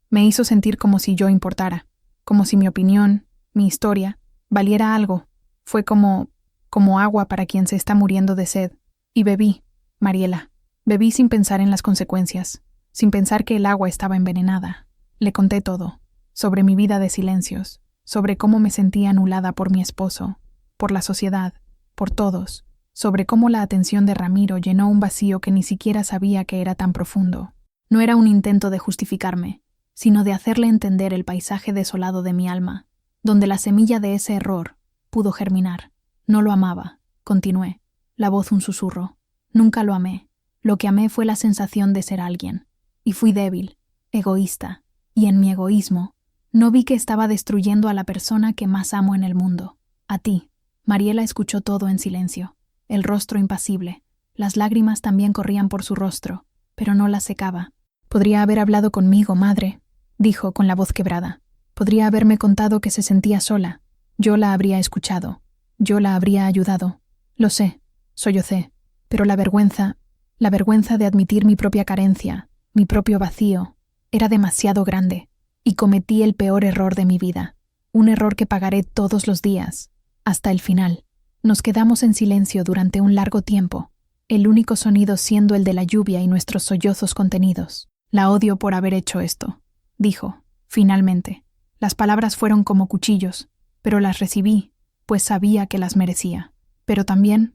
me hizo sentir como si yo importara, como si mi opinión, mi historia, valiera algo. Fue como agua para quien se está muriendo de sed. Y bebí, Mariela, bebí sin pensar en las consecuencias, sin pensar que el agua estaba envenenada. Le conté todo, sobre mi vida de silencios, sobre cómo me sentía anulada por mi esposo, por la sociedad, por todos, sobre cómo la atención de Ramiro llenó un vacío que ni siquiera sabía que era tan profundo. No era un intento de justificarme, sino de hacerle entender el paisaje desolado de mi alma, donde la semilla de ese error pudo germinar. No lo amaba, continué, la voz un susurro. Nunca lo amé. Lo que amé fue la sensación de ser alguien. Y fui débil, egoísta, y en mi egoísmo no vi que estaba destruyendo a la persona que más amo en el mundo, a ti. Mariela escuchó todo en silencio, el rostro impasible. Las lágrimas también corrían por su rostro, pero no las secaba. Podría haber hablado conmigo, madre, dijo con la voz quebrada. Podría haberme contado que se sentía sola. Yo la habría escuchado. Yo la habría ayudado. Lo sé, sollocé, pero la vergüenza de admitir mi propia carencia, mi propio vacío, era demasiado grande, y cometí el peor error de mi vida, un error que pagaré todos los días, hasta el final. Nos quedamos en silencio durante un largo tiempo, el único sonido siendo el de la lluvia y nuestros sollozos contenidos. La odio por haber hecho esto, dijo, finalmente. Las palabras fueron como cuchillos, pero las recibí, pues sabía que las merecía. Pero también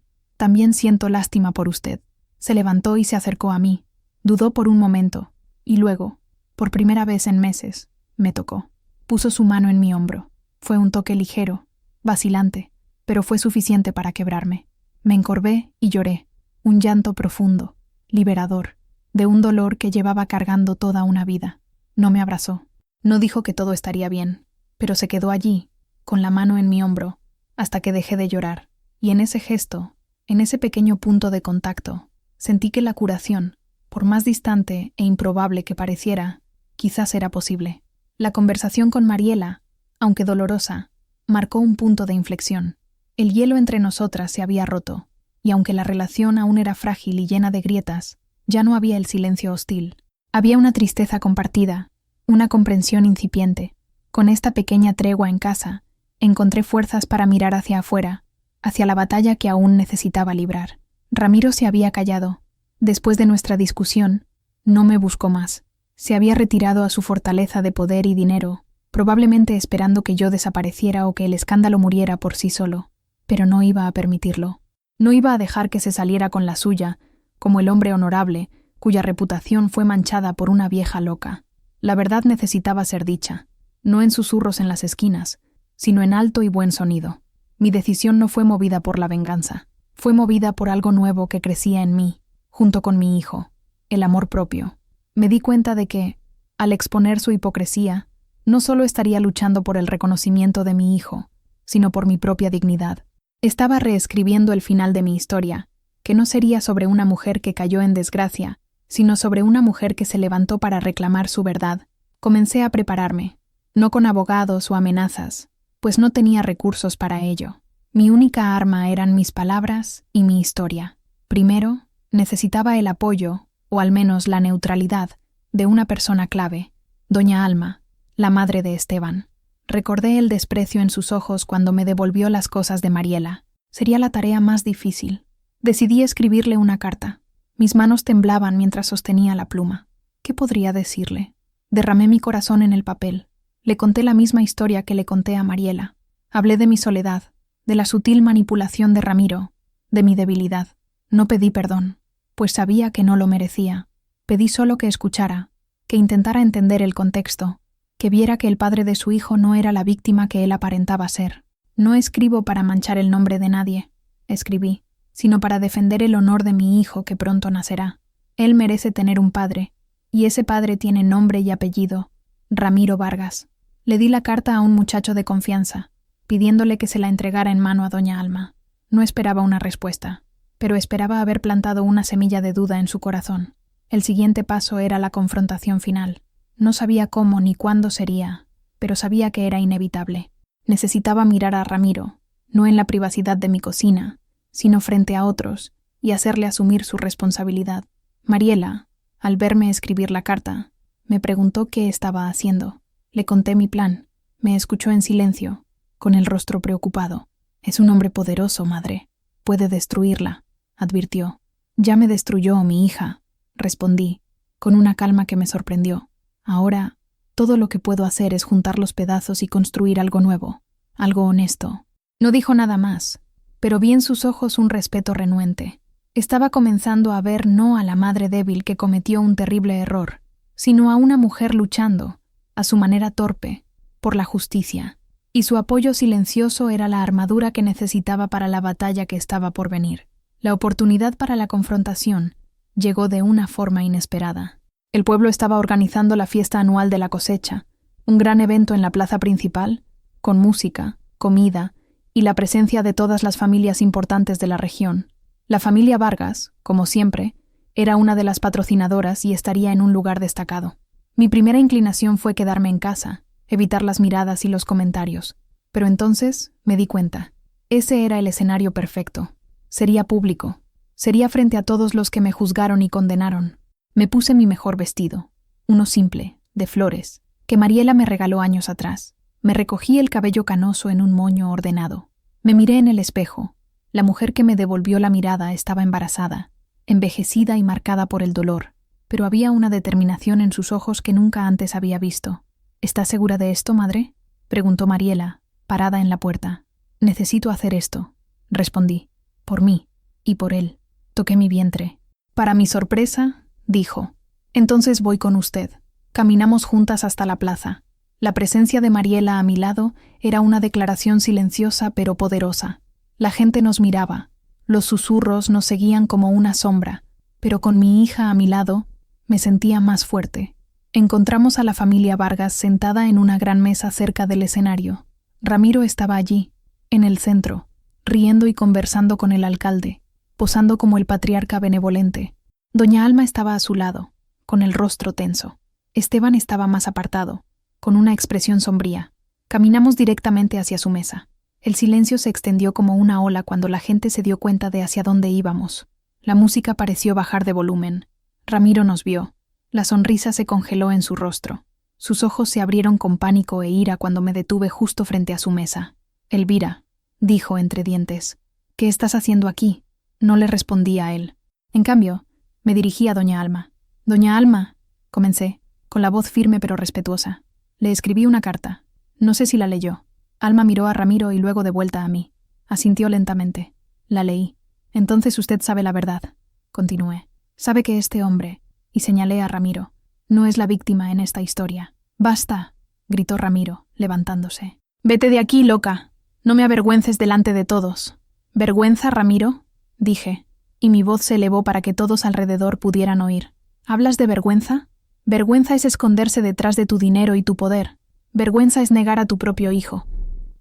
siento lástima por usted. Se levantó y se acercó a mí. Dudó por un momento, y luego, por primera vez en meses, me tocó. Puso su mano en mi hombro. Fue un toque ligero, vacilante, pero fue suficiente para quebrarme. Me encorvé y lloré, un llanto profundo, liberador, de un dolor que llevaba cargando toda una vida. No me abrazó. No dijo que todo estaría bien, pero se quedó allí, con la mano en mi hombro, hasta que dejé de llorar. Y en ese gesto, en ese pequeño punto de contacto, sentí que la curación, por más distante e improbable que pareciera, quizás era posible. La conversación con Mariela, aunque dolorosa, marcó un punto de inflexión. El hielo entre nosotras se había roto, y aunque la relación aún era frágil y llena de grietas, ya no había el silencio hostil. Había una tristeza compartida, una comprensión incipiente. Con esta pequeña tregua en casa, encontré fuerzas para mirar hacia afuera, hacia la batalla que aún necesitaba librar. Ramiro se había callado. Después de nuestra discusión, no me buscó más. Se había retirado a su fortaleza de poder y dinero, probablemente esperando que yo desapareciera o que el escándalo muriera por sí solo. Pero no iba a permitirlo. No iba a dejar que se saliera con la suya, como el hombre honorable, cuya reputación fue manchada por una vieja loca. La verdad necesitaba ser dicha, no en susurros en las esquinas, sino en alto y buen sonido. Mi decisión no fue movida por la venganza, fue movida por algo nuevo que crecía en mí, junto con mi hijo, el amor propio. Me di cuenta de que, al exponer su hipocresía, no solo estaría luchando por el reconocimiento de mi hijo, sino por mi propia dignidad. Estaba reescribiendo el final de mi historia, que no sería sobre una mujer que cayó en desgracia, sino sobre una mujer que se levantó para reclamar su verdad. Comencé a prepararme, no con abogados o amenazas, pues no tenía recursos para ello. Mi única arma eran mis palabras y mi historia. Primero, necesitaba el apoyo, o al menos la neutralidad, de una persona clave, doña Alma, la madre de Esteban. Recordé el desprecio en sus ojos cuando me devolvió las cosas de Mariela. Sería la tarea más difícil. Decidí escribirle una carta. Mis manos temblaban mientras sostenía la pluma. ¿Qué podría decirle? Derramé mi corazón en el papel. Le conté la misma historia que le conté a Mariela. Hablé de mi soledad, de la sutil manipulación de Ramiro, de mi debilidad. No pedí perdón, pues sabía que no lo merecía. Pedí solo que escuchara, que intentara entender el contexto, que viera que el padre de su hijo no era la víctima que él aparentaba ser. No escribo para manchar el nombre de nadie, escribí, sino para defender el honor de mi hijo que pronto nacerá. Él merece tener un padre, y ese padre tiene nombre y apellido, Ramiro Vargas. Le di la carta a un muchacho de confianza, pidiéndole que se la entregara en mano a doña Alma. No esperaba una respuesta, pero esperaba haber plantado una semilla de duda en su corazón. El siguiente paso era la confrontación final. No sabía cómo ni cuándo sería, pero sabía que era inevitable. Necesitaba mirar a Ramiro, no en la privacidad de mi cocina, sino frente a otros, y hacerle asumir su responsabilidad. Mariela, al verme escribir la carta, me preguntó qué estaba haciendo. Le conté mi plan. Me escuchó en silencio, con el rostro preocupado. «Es un hombre poderoso, madre. Puede destruirla», advirtió. «Ya me destruyó mi hija», respondí, con una calma que me sorprendió. «Ahora, todo lo que puedo hacer es juntar los pedazos y construir algo nuevo, algo honesto». No dijo nada más, pero vi en sus ojos un respeto renuente. Estaba comenzando a ver no a la madre débil que cometió un terrible error, sino a una mujer luchando, a su manera torpe, por la justicia, y su apoyo silencioso era la armadura que necesitaba para la batalla que estaba por venir. La oportunidad para la confrontación llegó de una forma inesperada. El pueblo estaba organizando la fiesta anual de la cosecha, un gran evento en la plaza principal, con música, comida y la presencia de todas las familias importantes de la región. La familia Vargas, como siempre, era una de las patrocinadoras y estaría en un lugar destacado. Mi primera inclinación fue quedarme en casa, evitar las miradas y los comentarios. Pero entonces me di cuenta. Ese era el escenario perfecto. Sería público. Sería frente a todos los que me juzgaron y condenaron. Me puse mi mejor vestido, uno simple, de flores, que Mariela me regaló años atrás. Me recogí el cabello canoso en un moño ordenado. Me miré en el espejo. La mujer que me devolvió la mirada estaba embarazada, envejecida y marcada por el dolor, pero había una determinación en sus ojos que nunca antes había visto. «¿Estás segura de esto, madre?», preguntó Mariela, parada en la puerta. «Necesito hacer esto», respondí. «Por mí y por él». Toqué mi vientre. Para mi sorpresa, dijo: «Entonces voy con usted». Caminamos juntas hasta la plaza. La presencia de Mariela a mi lado era una declaración silenciosa pero poderosa. La gente nos miraba, los susurros nos seguían como una sombra, pero con mi hija a mi lado me sentía más fuerte. Encontramos a la familia Vargas sentada en una gran mesa cerca del escenario. Ramiro estaba allí, en el centro, riendo y conversando con el alcalde, posando como el patriarca benevolente. Doña Alma estaba a su lado, con el rostro tenso. Esteban estaba más apartado, con una expresión sombría. Caminamos directamente hacia su mesa. El silencio se extendió como una ola cuando la gente se dio cuenta de hacia dónde íbamos. La música pareció bajar de volumen. Ramiro nos vio. La sonrisa se congeló en su rostro. Sus ojos se abrieron con pánico e ira cuando me detuve justo frente a su mesa. «Elvira», dijo entre dientes, «¿qué estás haciendo aquí?». No le respondí a él. En cambio, me dirigí a doña Alma. «Doña Alma», comencé, con la voz firme pero respetuosa. «Le escribí una carta. No sé si la leyó». Alma miró a Ramiro y luego de vuelta a mí. Asintió lentamente. «La leí». «Entonces usted sabe la verdad», continué. «Sabe que este hombre», y señalé a Ramiro, «no es la víctima en esta historia». «Basta», gritó Ramiro, levantándose. «Vete de aquí, loca. No me avergüences delante de todos». «¿Vergüenza, Ramiro?», dije, y mi voz se elevó para que todos alrededor pudieran oír. «¿Hablas de vergüenza? Vergüenza es esconderse detrás de tu dinero y tu poder. Vergüenza es negar a tu propio hijo.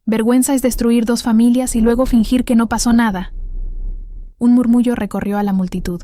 Vergüenza es destruir 2 familias y luego fingir que no pasó nada». Un murmullo recorrió a la multitud.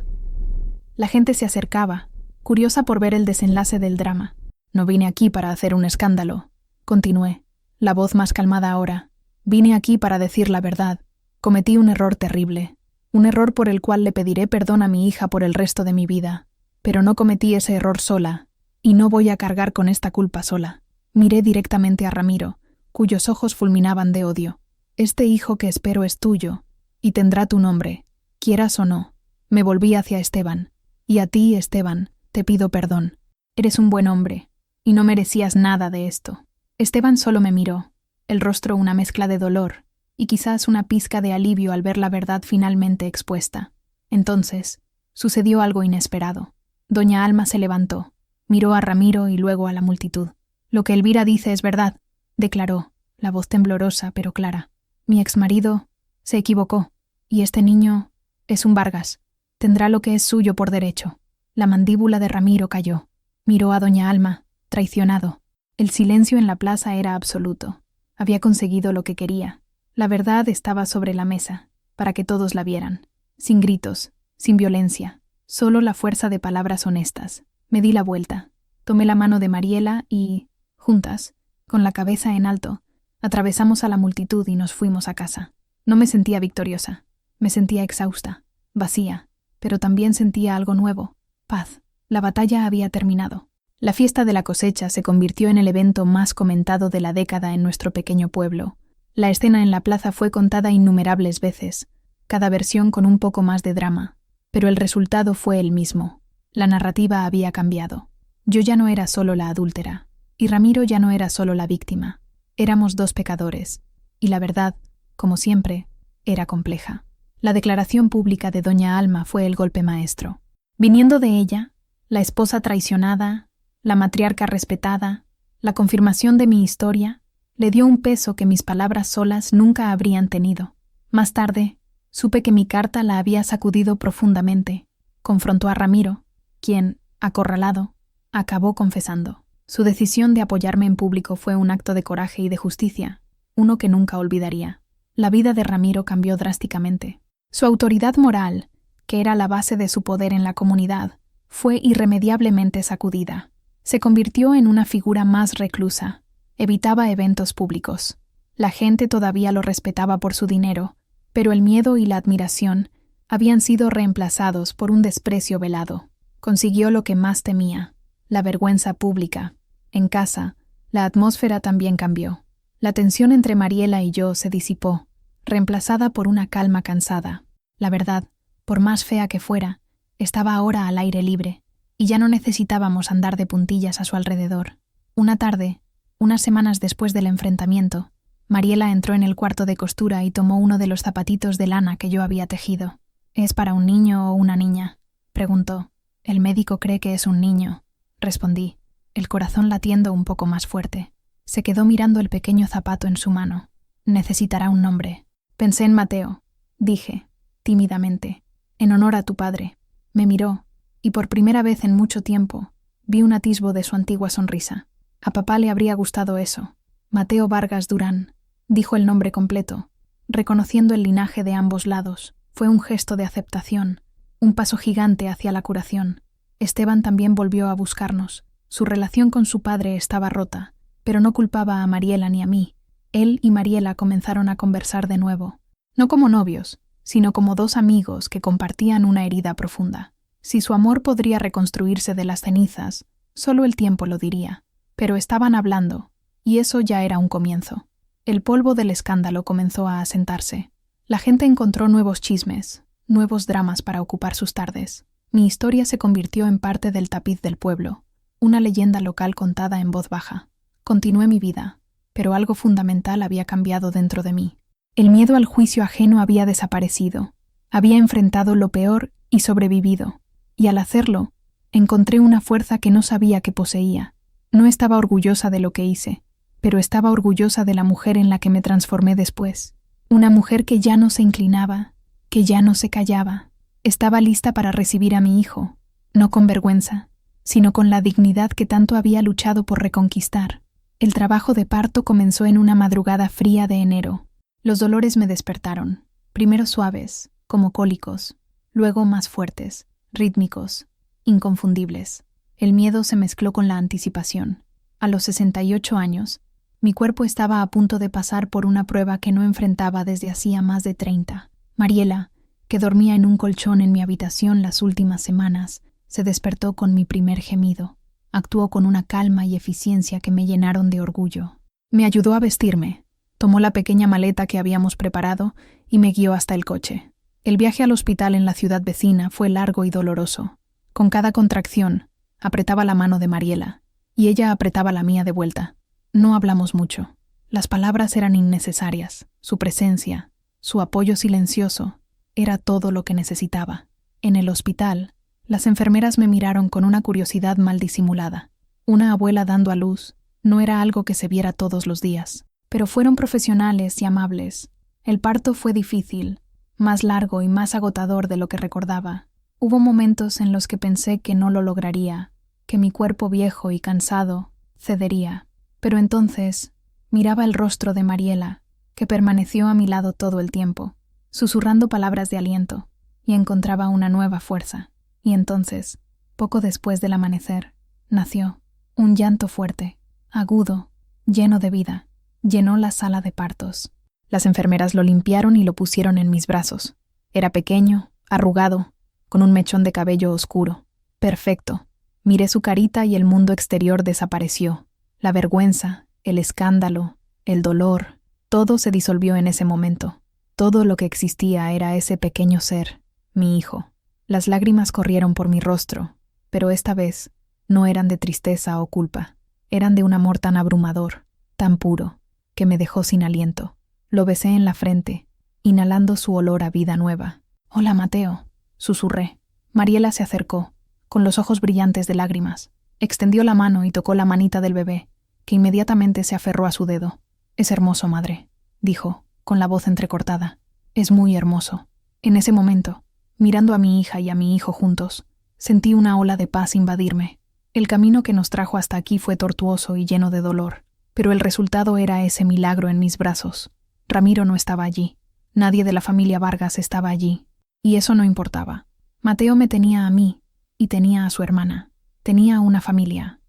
La gente se acercaba, curiosa por ver el desenlace del drama. «No vine aquí para hacer un escándalo», continué, la voz más calmada ahora. «Vine aquí para decir la verdad. Cometí un error terrible, un error por el cual le pediré perdón a mi hija por el resto de mi vida. Pero no cometí ese error sola, y no voy a cargar con esta culpa sola». Miré directamente a Ramiro, cuyos ojos fulminaban de odio. «Este hijo que espero es tuyo, y tendrá tu nombre, quieras o no». Me volví hacia Esteban. «Y a ti, Esteban, te pido perdón. Eres un buen hombre, y no merecías nada de esto». Esteban solo me miró, el rostro una mezcla de dolor, y quizás una pizca de alivio al ver la verdad finalmente expuesta. Entonces, sucedió algo inesperado. Doña Alma se levantó, miró a Ramiro y luego a la multitud. «Lo que Elvira dice es verdad», declaró, la voz temblorosa pero clara. «Mi exmarido se equivocó, y este niño es un Vargas. Tendrá lo que es suyo por derecho». La mandíbula de Ramiro cayó. Miró a doña Alma, traicionado. El silencio en la plaza era absoluto. Había conseguido lo que quería. La verdad estaba sobre la mesa, para que todos la vieran. Sin gritos, sin violencia, solo la fuerza de palabras honestas. Me di la vuelta, tomé la mano de Mariela y, juntas, con la cabeza en alto, atravesamos a la multitud y nos fuimos a casa. No me sentía victoriosa, me sentía exhausta, vacía, pero también sentía algo nuevo. Paz. La batalla había terminado. La fiesta de la cosecha se convirtió en el evento más comentado de la década en nuestro pequeño pueblo. La escena en la plaza fue contada innumerables veces, cada versión con un poco más de drama, pero el resultado fue el mismo. La narrativa había cambiado. Yo ya no era solo la adúltera, y Ramiro ya no era solo la víctima. Éramos dos pecadores, y la verdad, como siempre, era compleja. La declaración pública de doña Alma fue el golpe maestro. Viniendo de ella, la esposa traicionada, la matriarca respetada, la confirmación de mi historia, le dio un peso que mis palabras solas nunca habrían tenido. Más tarde, supe que mi carta la había sacudido profundamente. Confrontó a Ramiro, quien, acorralado, acabó confesando. Su decisión de apoyarme en público fue un acto de coraje y de justicia, uno que nunca olvidaría. La vida de Ramiro cambió drásticamente. Su autoridad moral, que era la base de su poder en la comunidad, fue irremediablemente sacudida. Se convirtió en una figura más reclusa. Evitaba eventos públicos. La gente todavía lo respetaba por su dinero, pero el miedo y la admiración habían sido reemplazados por un desprecio velado. Consiguió lo que más temía, la vergüenza pública. En casa, la atmósfera también cambió. La tensión entre Mariela y yo se disipó, reemplazada por una calma cansada. La verdad, por más fea que fuera, estaba ahora al aire libre, y ya no necesitábamos andar de puntillas a su alrededor. Una tarde, unas semanas después del enfrentamiento, Mariela entró en el cuarto de costura y tomó uno de los zapatitos de lana que yo había tejido. «¿Es para un niño o una niña?», preguntó. «El médico cree que es un niño», respondí, el corazón latiendo un poco más fuerte. Se quedó mirando el pequeño zapato en su mano. «Necesitará un nombre». «Pensé en Mateo», dije, tímidamente, «en honor a tu padre». Me miró, y por primera vez en mucho tiempo, vi un atisbo de su antigua sonrisa. A papá le habría gustado eso. Mateo Vargas Durán, dijo el nombre completo, reconociendo el linaje de ambos lados. Fue un gesto de aceptación, un paso gigante hacia la curación. Esteban también volvió a buscarnos. Su relación con su padre estaba rota, pero no culpaba a Mariela ni a mí. Él y Mariela comenzaron a conversar de nuevo, no como novios, sino como dos amigos que compartían una herida profunda. Si su amor podría reconstruirse de las cenizas, solo el tiempo lo diría. Pero estaban hablando, y eso ya era un comienzo. El polvo del escándalo comenzó a asentarse. La gente encontró nuevos chismes, nuevos dramas para ocupar sus tardes. Mi historia se convirtió en parte del tapiz del pueblo, una leyenda local contada en voz baja. Continué mi vida, pero algo fundamental había cambiado dentro de mí. El miedo al juicio ajeno había desaparecido. Había enfrentado lo peor y sobrevivido, y al hacerlo, encontré una fuerza que no sabía que poseía. No estaba orgullosa de lo que hice, pero estaba orgullosa de la mujer en la que me transformé después. Una mujer que ya no se inclinaba, que ya no se callaba. Estaba lista para recibir a mi hijo, no con vergüenza, sino con la dignidad que tanto había luchado por reconquistar. El trabajo de parto comenzó en una madrugada fría de enero. Los dolores me despertaron, primero suaves, como cólicos, luego más fuertes, rítmicos, inconfundibles. El miedo se mezcló con la anticipación. A los 68 años, mi cuerpo estaba a punto de pasar por una prueba que no enfrentaba desde hacía más de 30. Mariela, que dormía en un colchón en mi habitación las últimas semanas, se despertó con mi primer gemido. Actuó con una calma y eficiencia que me llenaron de orgullo. Me ayudó a vestirme, tomó la pequeña maleta que habíamos preparado y me guió hasta el coche. El viaje al hospital en la ciudad vecina fue largo y doloroso. Con cada contracción, apretaba la mano de Mariela, y ella apretaba la mía de vuelta. No hablamos mucho. Las palabras eran innecesarias. Su presencia, su apoyo silencioso, era todo lo que necesitaba. En el hospital, las enfermeras me miraron con una curiosidad mal disimulada. Una abuela dando a luz no era algo que se viera todos los días, pero fueron profesionales y amables. El parto fue difícil, más largo y más agotador de lo que recordaba. Hubo momentos en los que pensé que no lo lograría, que mi cuerpo viejo y cansado cedería. Pero entonces miraba el rostro de Mariela, que permaneció a mi lado todo el tiempo, susurrando palabras de aliento, y encontraba una nueva fuerza. Y entonces, poco después del amanecer, nació un llanto fuerte, agudo, lleno de vida. Llenó la sala de partos. Las enfermeras lo limpiaron y lo pusieron en mis brazos. Era pequeño, arrugado, con un mechón de cabello oscuro. Perfecto. Miré su carita y el mundo exterior desapareció. La vergüenza, el escándalo, el dolor, todo se disolvió en ese momento. Todo lo que existía era ese pequeño ser, mi hijo. Las lágrimas corrieron por mi rostro, pero esta vez no eran de tristeza o culpa. Eran de un amor tan abrumador, tan puro, que me dejó sin aliento. Lo besé en la frente, inhalando su olor a vida nueva. «Hola, Mateo», susurré. Mariela se acercó, con los ojos brillantes de lágrimas. Extendió la mano y tocó la manita del bebé, que inmediatamente se aferró a su dedo. «Es hermoso, madre», dijo, con la voz entrecortada. «Es muy hermoso». En ese momento, mirando a mi hija y a mi hijo juntos, sentí una ola de paz invadirme. El camino que nos trajo hasta aquí fue tortuoso y lleno de dolor, pero el resultado era ese milagro en mis brazos. Ramiro no estaba allí. Nadie de la familia Vargas estaba allí. Y eso no importaba. Mateo me tenía a mí y tenía a su hermana. Tenía una familia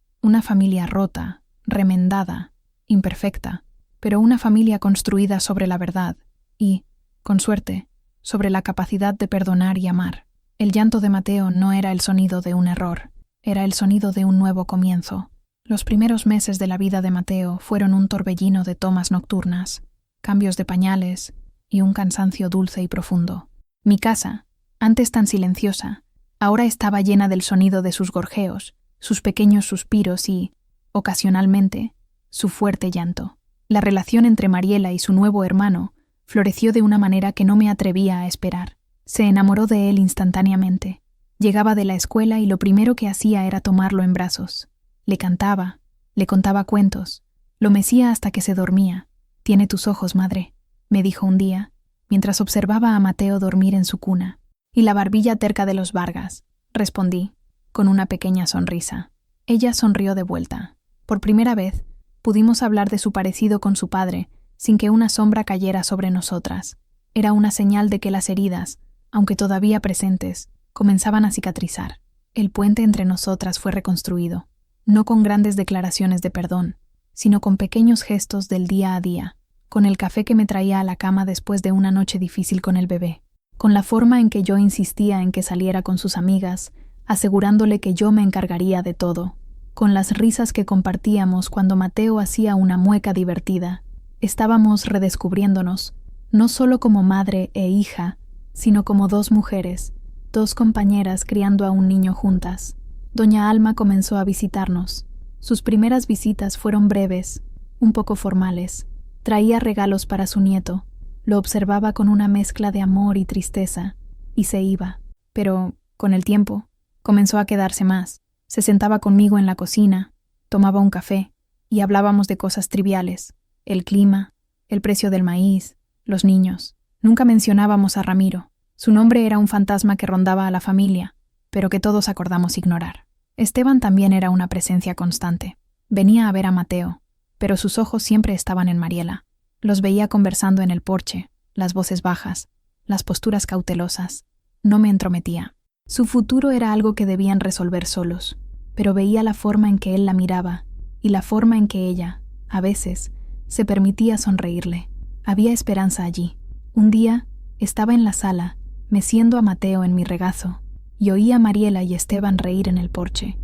rota, remendada, imperfecta, pero una familia construida sobre la verdad y, con suerte, sobre la capacidad de perdonar y amar. El llanto de Mateo no era el sonido de un error, era el sonido de un nuevo comienzo. Los primeros meses de la vida de Mateo fueron un torbellino de tomas nocturnas, cambios de pañales y un cansancio dulce y profundo. Mi casa, antes tan silenciosa, ahora estaba llena del sonido de sus gorjeos, sus pequeños suspiros y, ocasionalmente, su fuerte llanto. La relación entre Mariela y su nuevo hermano floreció de una manera que no me atrevía a esperar. Se enamoró de él instantáneamente. Llegaba de la escuela y lo primero que hacía era tomarlo en brazos. Le cantaba, le contaba cuentos, lo mecía hasta que se dormía. «Tiene tus ojos, madre», me dijo un día, mientras observaba a Mateo dormir en su cuna. «Y la barbilla terca de los Vargas», respondí, con una pequeña sonrisa. Ella sonrió de vuelta. Por primera vez, pudimos hablar de su parecido con su padre, sin que una sombra cayera sobre nosotras. Era una señal de que las heridas, aunque todavía presentes, comenzaban a cicatrizar. El puente entre nosotras fue reconstruido, no con grandes declaraciones de perdón, sino con pequeños gestos del día a día, con el café que me traía a la cama después de una noche difícil con el bebé, con la forma en que yo insistía en que saliera con sus amigas, asegurándole que yo me encargaría de todo, con las risas que compartíamos cuando Mateo hacía una mueca divertida. Estábamos redescubriéndonos, no solo como madre e hija, sino como dos mujeres, dos compañeras criando a un niño juntas. Doña Alma comenzó a visitarnos. Sus primeras visitas fueron breves, un poco formales. Traía regalos para su nieto, lo observaba con una mezcla de amor y tristeza, y se iba. Pero, con el tiempo, comenzó a quedarse más. Se sentaba conmigo en la cocina, tomaba un café, y hablábamos de cosas triviales: el clima, el precio del maíz, los niños. Nunca mencionábamos a Ramiro. Su nombre era un fantasma que rondaba a la familia, pero que todos acordamos ignorar. Esteban también era una presencia constante. Venía a ver a Mateo, pero sus ojos siempre estaban en Mariela. Los veía conversando en el porche, las voces bajas, las posturas cautelosas. No me entrometía. Su futuro era algo que debían resolver solos, pero veía la forma en que él la miraba y la forma en que ella, a veces, se permitía sonreírle. Había esperanza allí. Un día estaba en la sala, meciendo a Mateo en mi regazo, y oí a Mariela y Esteban reír en el porche.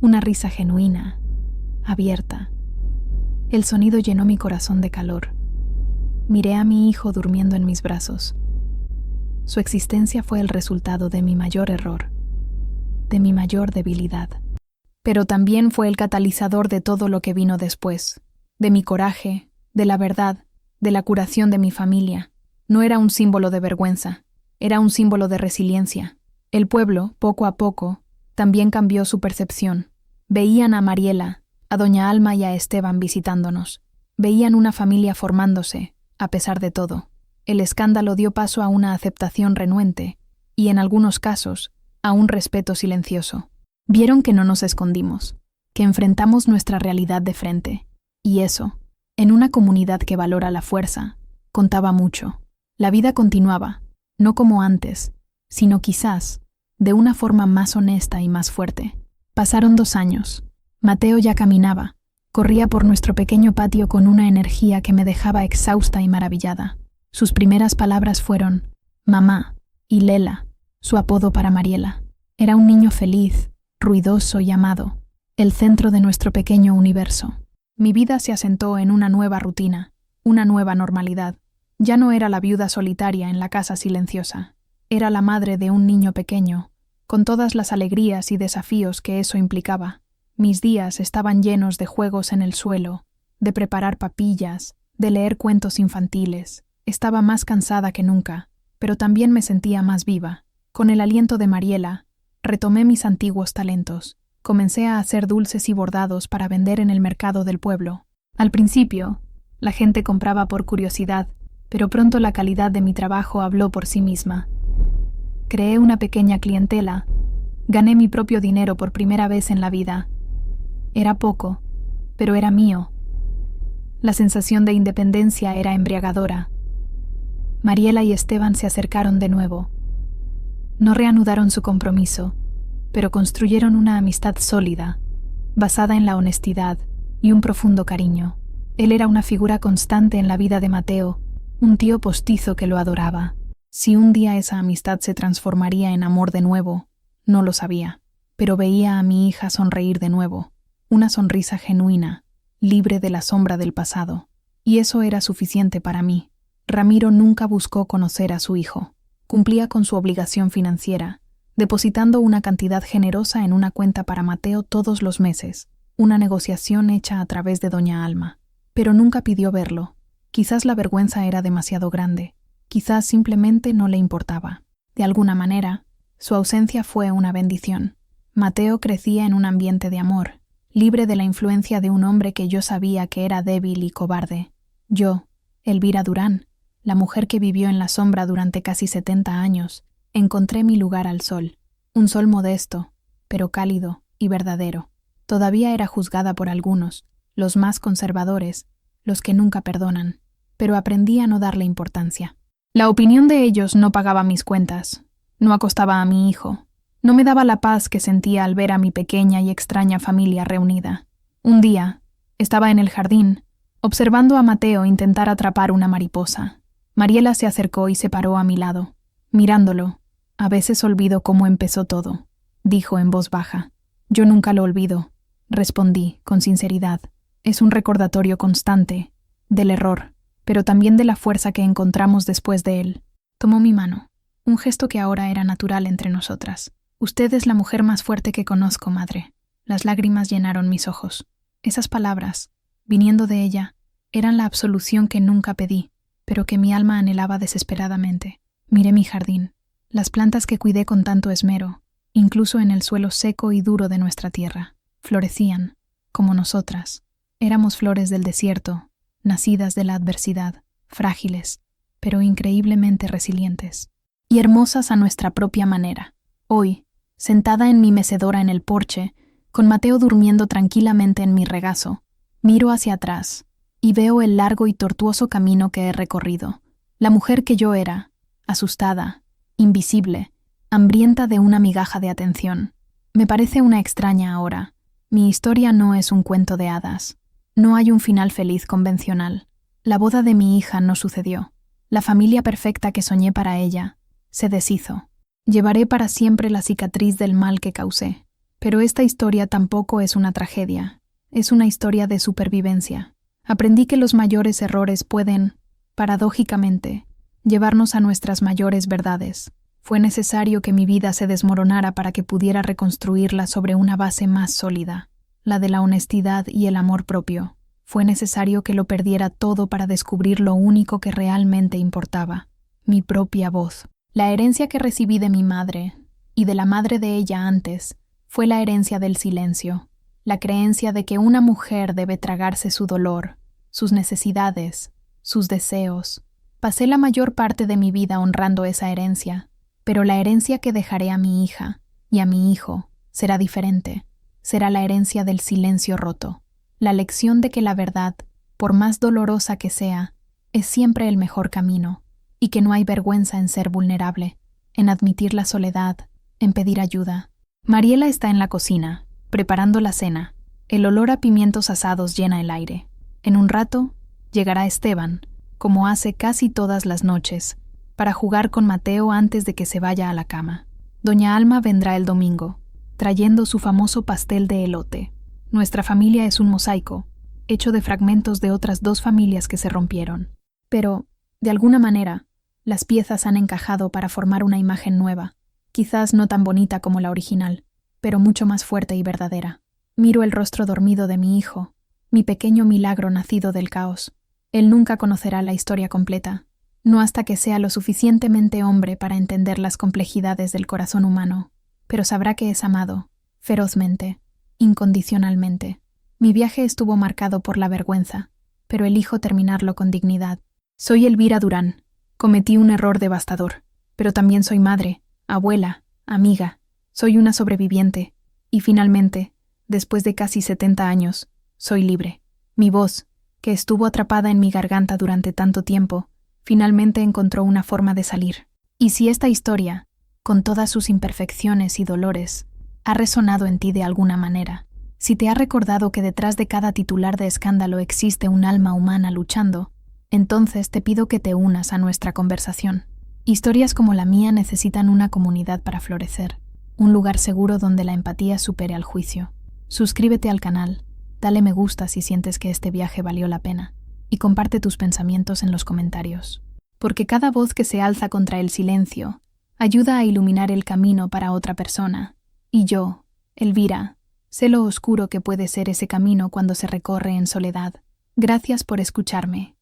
Una risa genuina, abierta. El sonido llenó mi corazón de calor. Miré a mi hijo durmiendo en mis brazos. Su existencia fue el resultado de mi mayor error, de mi mayor debilidad. Pero también fue el catalizador de todo lo que vino después, de mi coraje, de la verdad, de la curación de mi familia. No era un símbolo de vergüenza, era un símbolo de resiliencia. El pueblo, poco a poco, también cambió su percepción. Veían a Mariela, a doña Alma y a Esteban visitándonos. Veían una familia formándose, a pesar de todo. El escándalo dio paso a una aceptación renuente y, en algunos casos, a un respeto silencioso. Vieron que no nos escondimos, que enfrentamos nuestra realidad de frente. Y eso, en una comunidad que valora la fuerza, contaba mucho. La vida continuaba, no como antes, sino quizás de una forma más honesta y más fuerte. Pasaron 2 años. Mateo ya caminaba. Corría por nuestro pequeño patio con una energía que me dejaba exhausta y maravillada. Sus primeras palabras fueron «mamá» y «Lela», su apodo para Mariela. Era un niño feliz, ruidoso y amado, el centro de nuestro pequeño universo. Mi vida se asentó en una nueva rutina, una nueva normalidad. Ya no era la viuda solitaria en la casa silenciosa. Era la madre de un niño pequeño, con todas las alegrías y desafíos que eso implicaba. Mis días estaban llenos de juegos en el suelo, de preparar papillas, de leer cuentos infantiles. Estaba más cansada que nunca, pero también me sentía más viva. Con el aliento de Mariela, retomé mis antiguos talentos. Comencé a hacer dulces y bordados para vender en el mercado del pueblo. Al principio, la gente compraba por curiosidad, pero pronto la calidad de mi trabajo habló por sí misma. Creé una pequeña clientela. Gané mi propio dinero por primera vez en la vida. Era poco, pero era mío. La sensación de independencia era embriagadora. Mariela y Esteban se acercaron de nuevo. No reanudaron su compromiso, pero construyeron una amistad sólida, basada en la honestidad y un profundo cariño. Él era una figura constante en la vida de Mateo, un tío postizo que lo adoraba. Si un día esa amistad se transformaría en amor de nuevo, no lo sabía, pero veía a mi hija sonreír de nuevo, una sonrisa genuina, libre de la sombra del pasado, y eso era suficiente para mí. Ramiro nunca buscó conocer a su hijo. Cumplía con su obligación financiera, depositando una cantidad generosa en una cuenta para Mateo todos los meses, una negociación hecha a través de doña Alma. Pero nunca pidió verlo. Quizás la vergüenza era demasiado grande, quizás simplemente no le importaba. De alguna manera, su ausencia fue una bendición. Mateo crecía en un ambiente de amor, libre de la influencia de un hombre que yo sabía que era débil y cobarde. Yo, Elvira Durán, la mujer que vivió en la sombra durante casi 70 años, encontré mi lugar al sol. Un sol modesto, pero cálido y verdadero. Todavía era juzgada por algunos, los más conservadores, los que nunca perdonan, pero aprendí a no darle importancia. La opinión de ellos no pagaba mis cuentas, no acostaba a mi hijo, no me daba la paz que sentía al ver a mi pequeña y extraña familia reunida. Un día, estaba en el jardín, observando a Mateo intentar atrapar una mariposa. Mariela se acercó y se paró a mi lado. Mirándolo, a veces olvido cómo empezó todo, dijo en voz baja. Yo nunca lo olvido, respondí con sinceridad. Es un recordatorio constante del error, pero también de la fuerza que encontramos después de él. Tomó mi mano, un gesto que ahora era natural entre nosotras. Usted es la mujer más fuerte que conozco, madre. Las lágrimas llenaron mis ojos. Esas palabras, viniendo de ella, eran la absolución que nunca pedí, pero que mi alma anhelaba desesperadamente. Miré mi jardín, las plantas que cuidé con tanto esmero, incluso en el suelo seco y duro de nuestra tierra. Florecían, como nosotras. Éramos flores del desierto, nacidas de la adversidad, frágiles, pero increíblemente resilientes, y hermosas a nuestra propia manera. Hoy, sentada en mi mecedora en el porche, con Mateo durmiendo tranquilamente en mi regazo, miro hacia atrás y veo el largo y tortuoso camino que he recorrido. La mujer que yo era, asustada, invisible, hambrienta de una migaja de atención. Me parece una extraña ahora. Mi historia no es un cuento de hadas. No hay un final feliz convencional. La boda de mi hija no sucedió. La familia perfecta que soñé para ella se deshizo. Llevaré para siempre la cicatriz del mal que causé. Pero esta historia tampoco es una tragedia. Es una historia de supervivencia. Aprendí que los mayores errores pueden, paradójicamente, llevarnos a nuestras mayores verdades. Fue necesario que mi vida se desmoronara para que pudiera reconstruirla sobre una base más sólida, la de la honestidad y el amor propio. Fue necesario que lo perdiera todo para descubrir lo único que realmente importaba, mi propia voz. La herencia que recibí de mi madre, y de la madre de ella antes, fue la herencia del silencio, la creencia de que una mujer debe tragarse su dolor, sus necesidades, sus deseos. Pasé la mayor parte de mi vida honrando esa herencia, pero la herencia que dejaré a mi hija y a mi hijo será diferente. Será la herencia del silencio roto, la lección de que la verdad, por más dolorosa que sea, es siempre el mejor camino, y que no hay vergüenza en ser vulnerable, en admitir la soledad, en pedir ayuda. Mariela está en la cocina, preparando la cena. El olor a pimientos asados llena el aire. En un rato, llegará Esteban, como hace casi todas las noches, para jugar con Mateo antes de que se vaya a la cama. Doña Alma vendrá el domingo. trayendo su famoso pastel de elote. Nuestra familia es un mosaico, hecho de fragmentos de otras 2 familias que se rompieron. Pero, de alguna manera, las piezas han encajado para formar una imagen nueva, quizás no tan bonita como la original, pero mucho más fuerte y verdadera. Miro el rostro dormido de mi hijo, mi pequeño milagro nacido del caos. Él nunca conocerá la historia completa, no hasta que sea lo suficientemente hombre para entender las complejidades del corazón humano, pero sabrá que es amado, ferozmente, incondicionalmente. Mi viaje estuvo marcado por la vergüenza, pero elijo terminarlo con dignidad. Soy Elvira Durán. Cometí un error devastador, pero también soy madre, abuela, amiga. Soy una sobreviviente. Y finalmente, después de casi 70 años, soy libre. Mi voz, que estuvo atrapada en mi garganta durante tanto tiempo, finalmente encontró una forma de salir. Y si esta historia, con todas sus imperfecciones y dolores, ha resonado en ti de alguna manera, si te ha recordado que detrás de cada titular de escándalo existe un alma humana luchando, entonces te pido que te unas a nuestra conversación. Historias como la mía necesitan una comunidad para florecer, un lugar seguro donde la empatía supere al juicio. Suscríbete al canal, dale me gusta si sientes que este viaje valió la pena, y comparte tus pensamientos en los comentarios. Porque cada voz que se alza contra el silencio ayuda a iluminar el camino para otra persona. Y yo, Elvira, sé lo oscuro que puede ser ese camino cuando se recorre en soledad. Gracias por escucharme.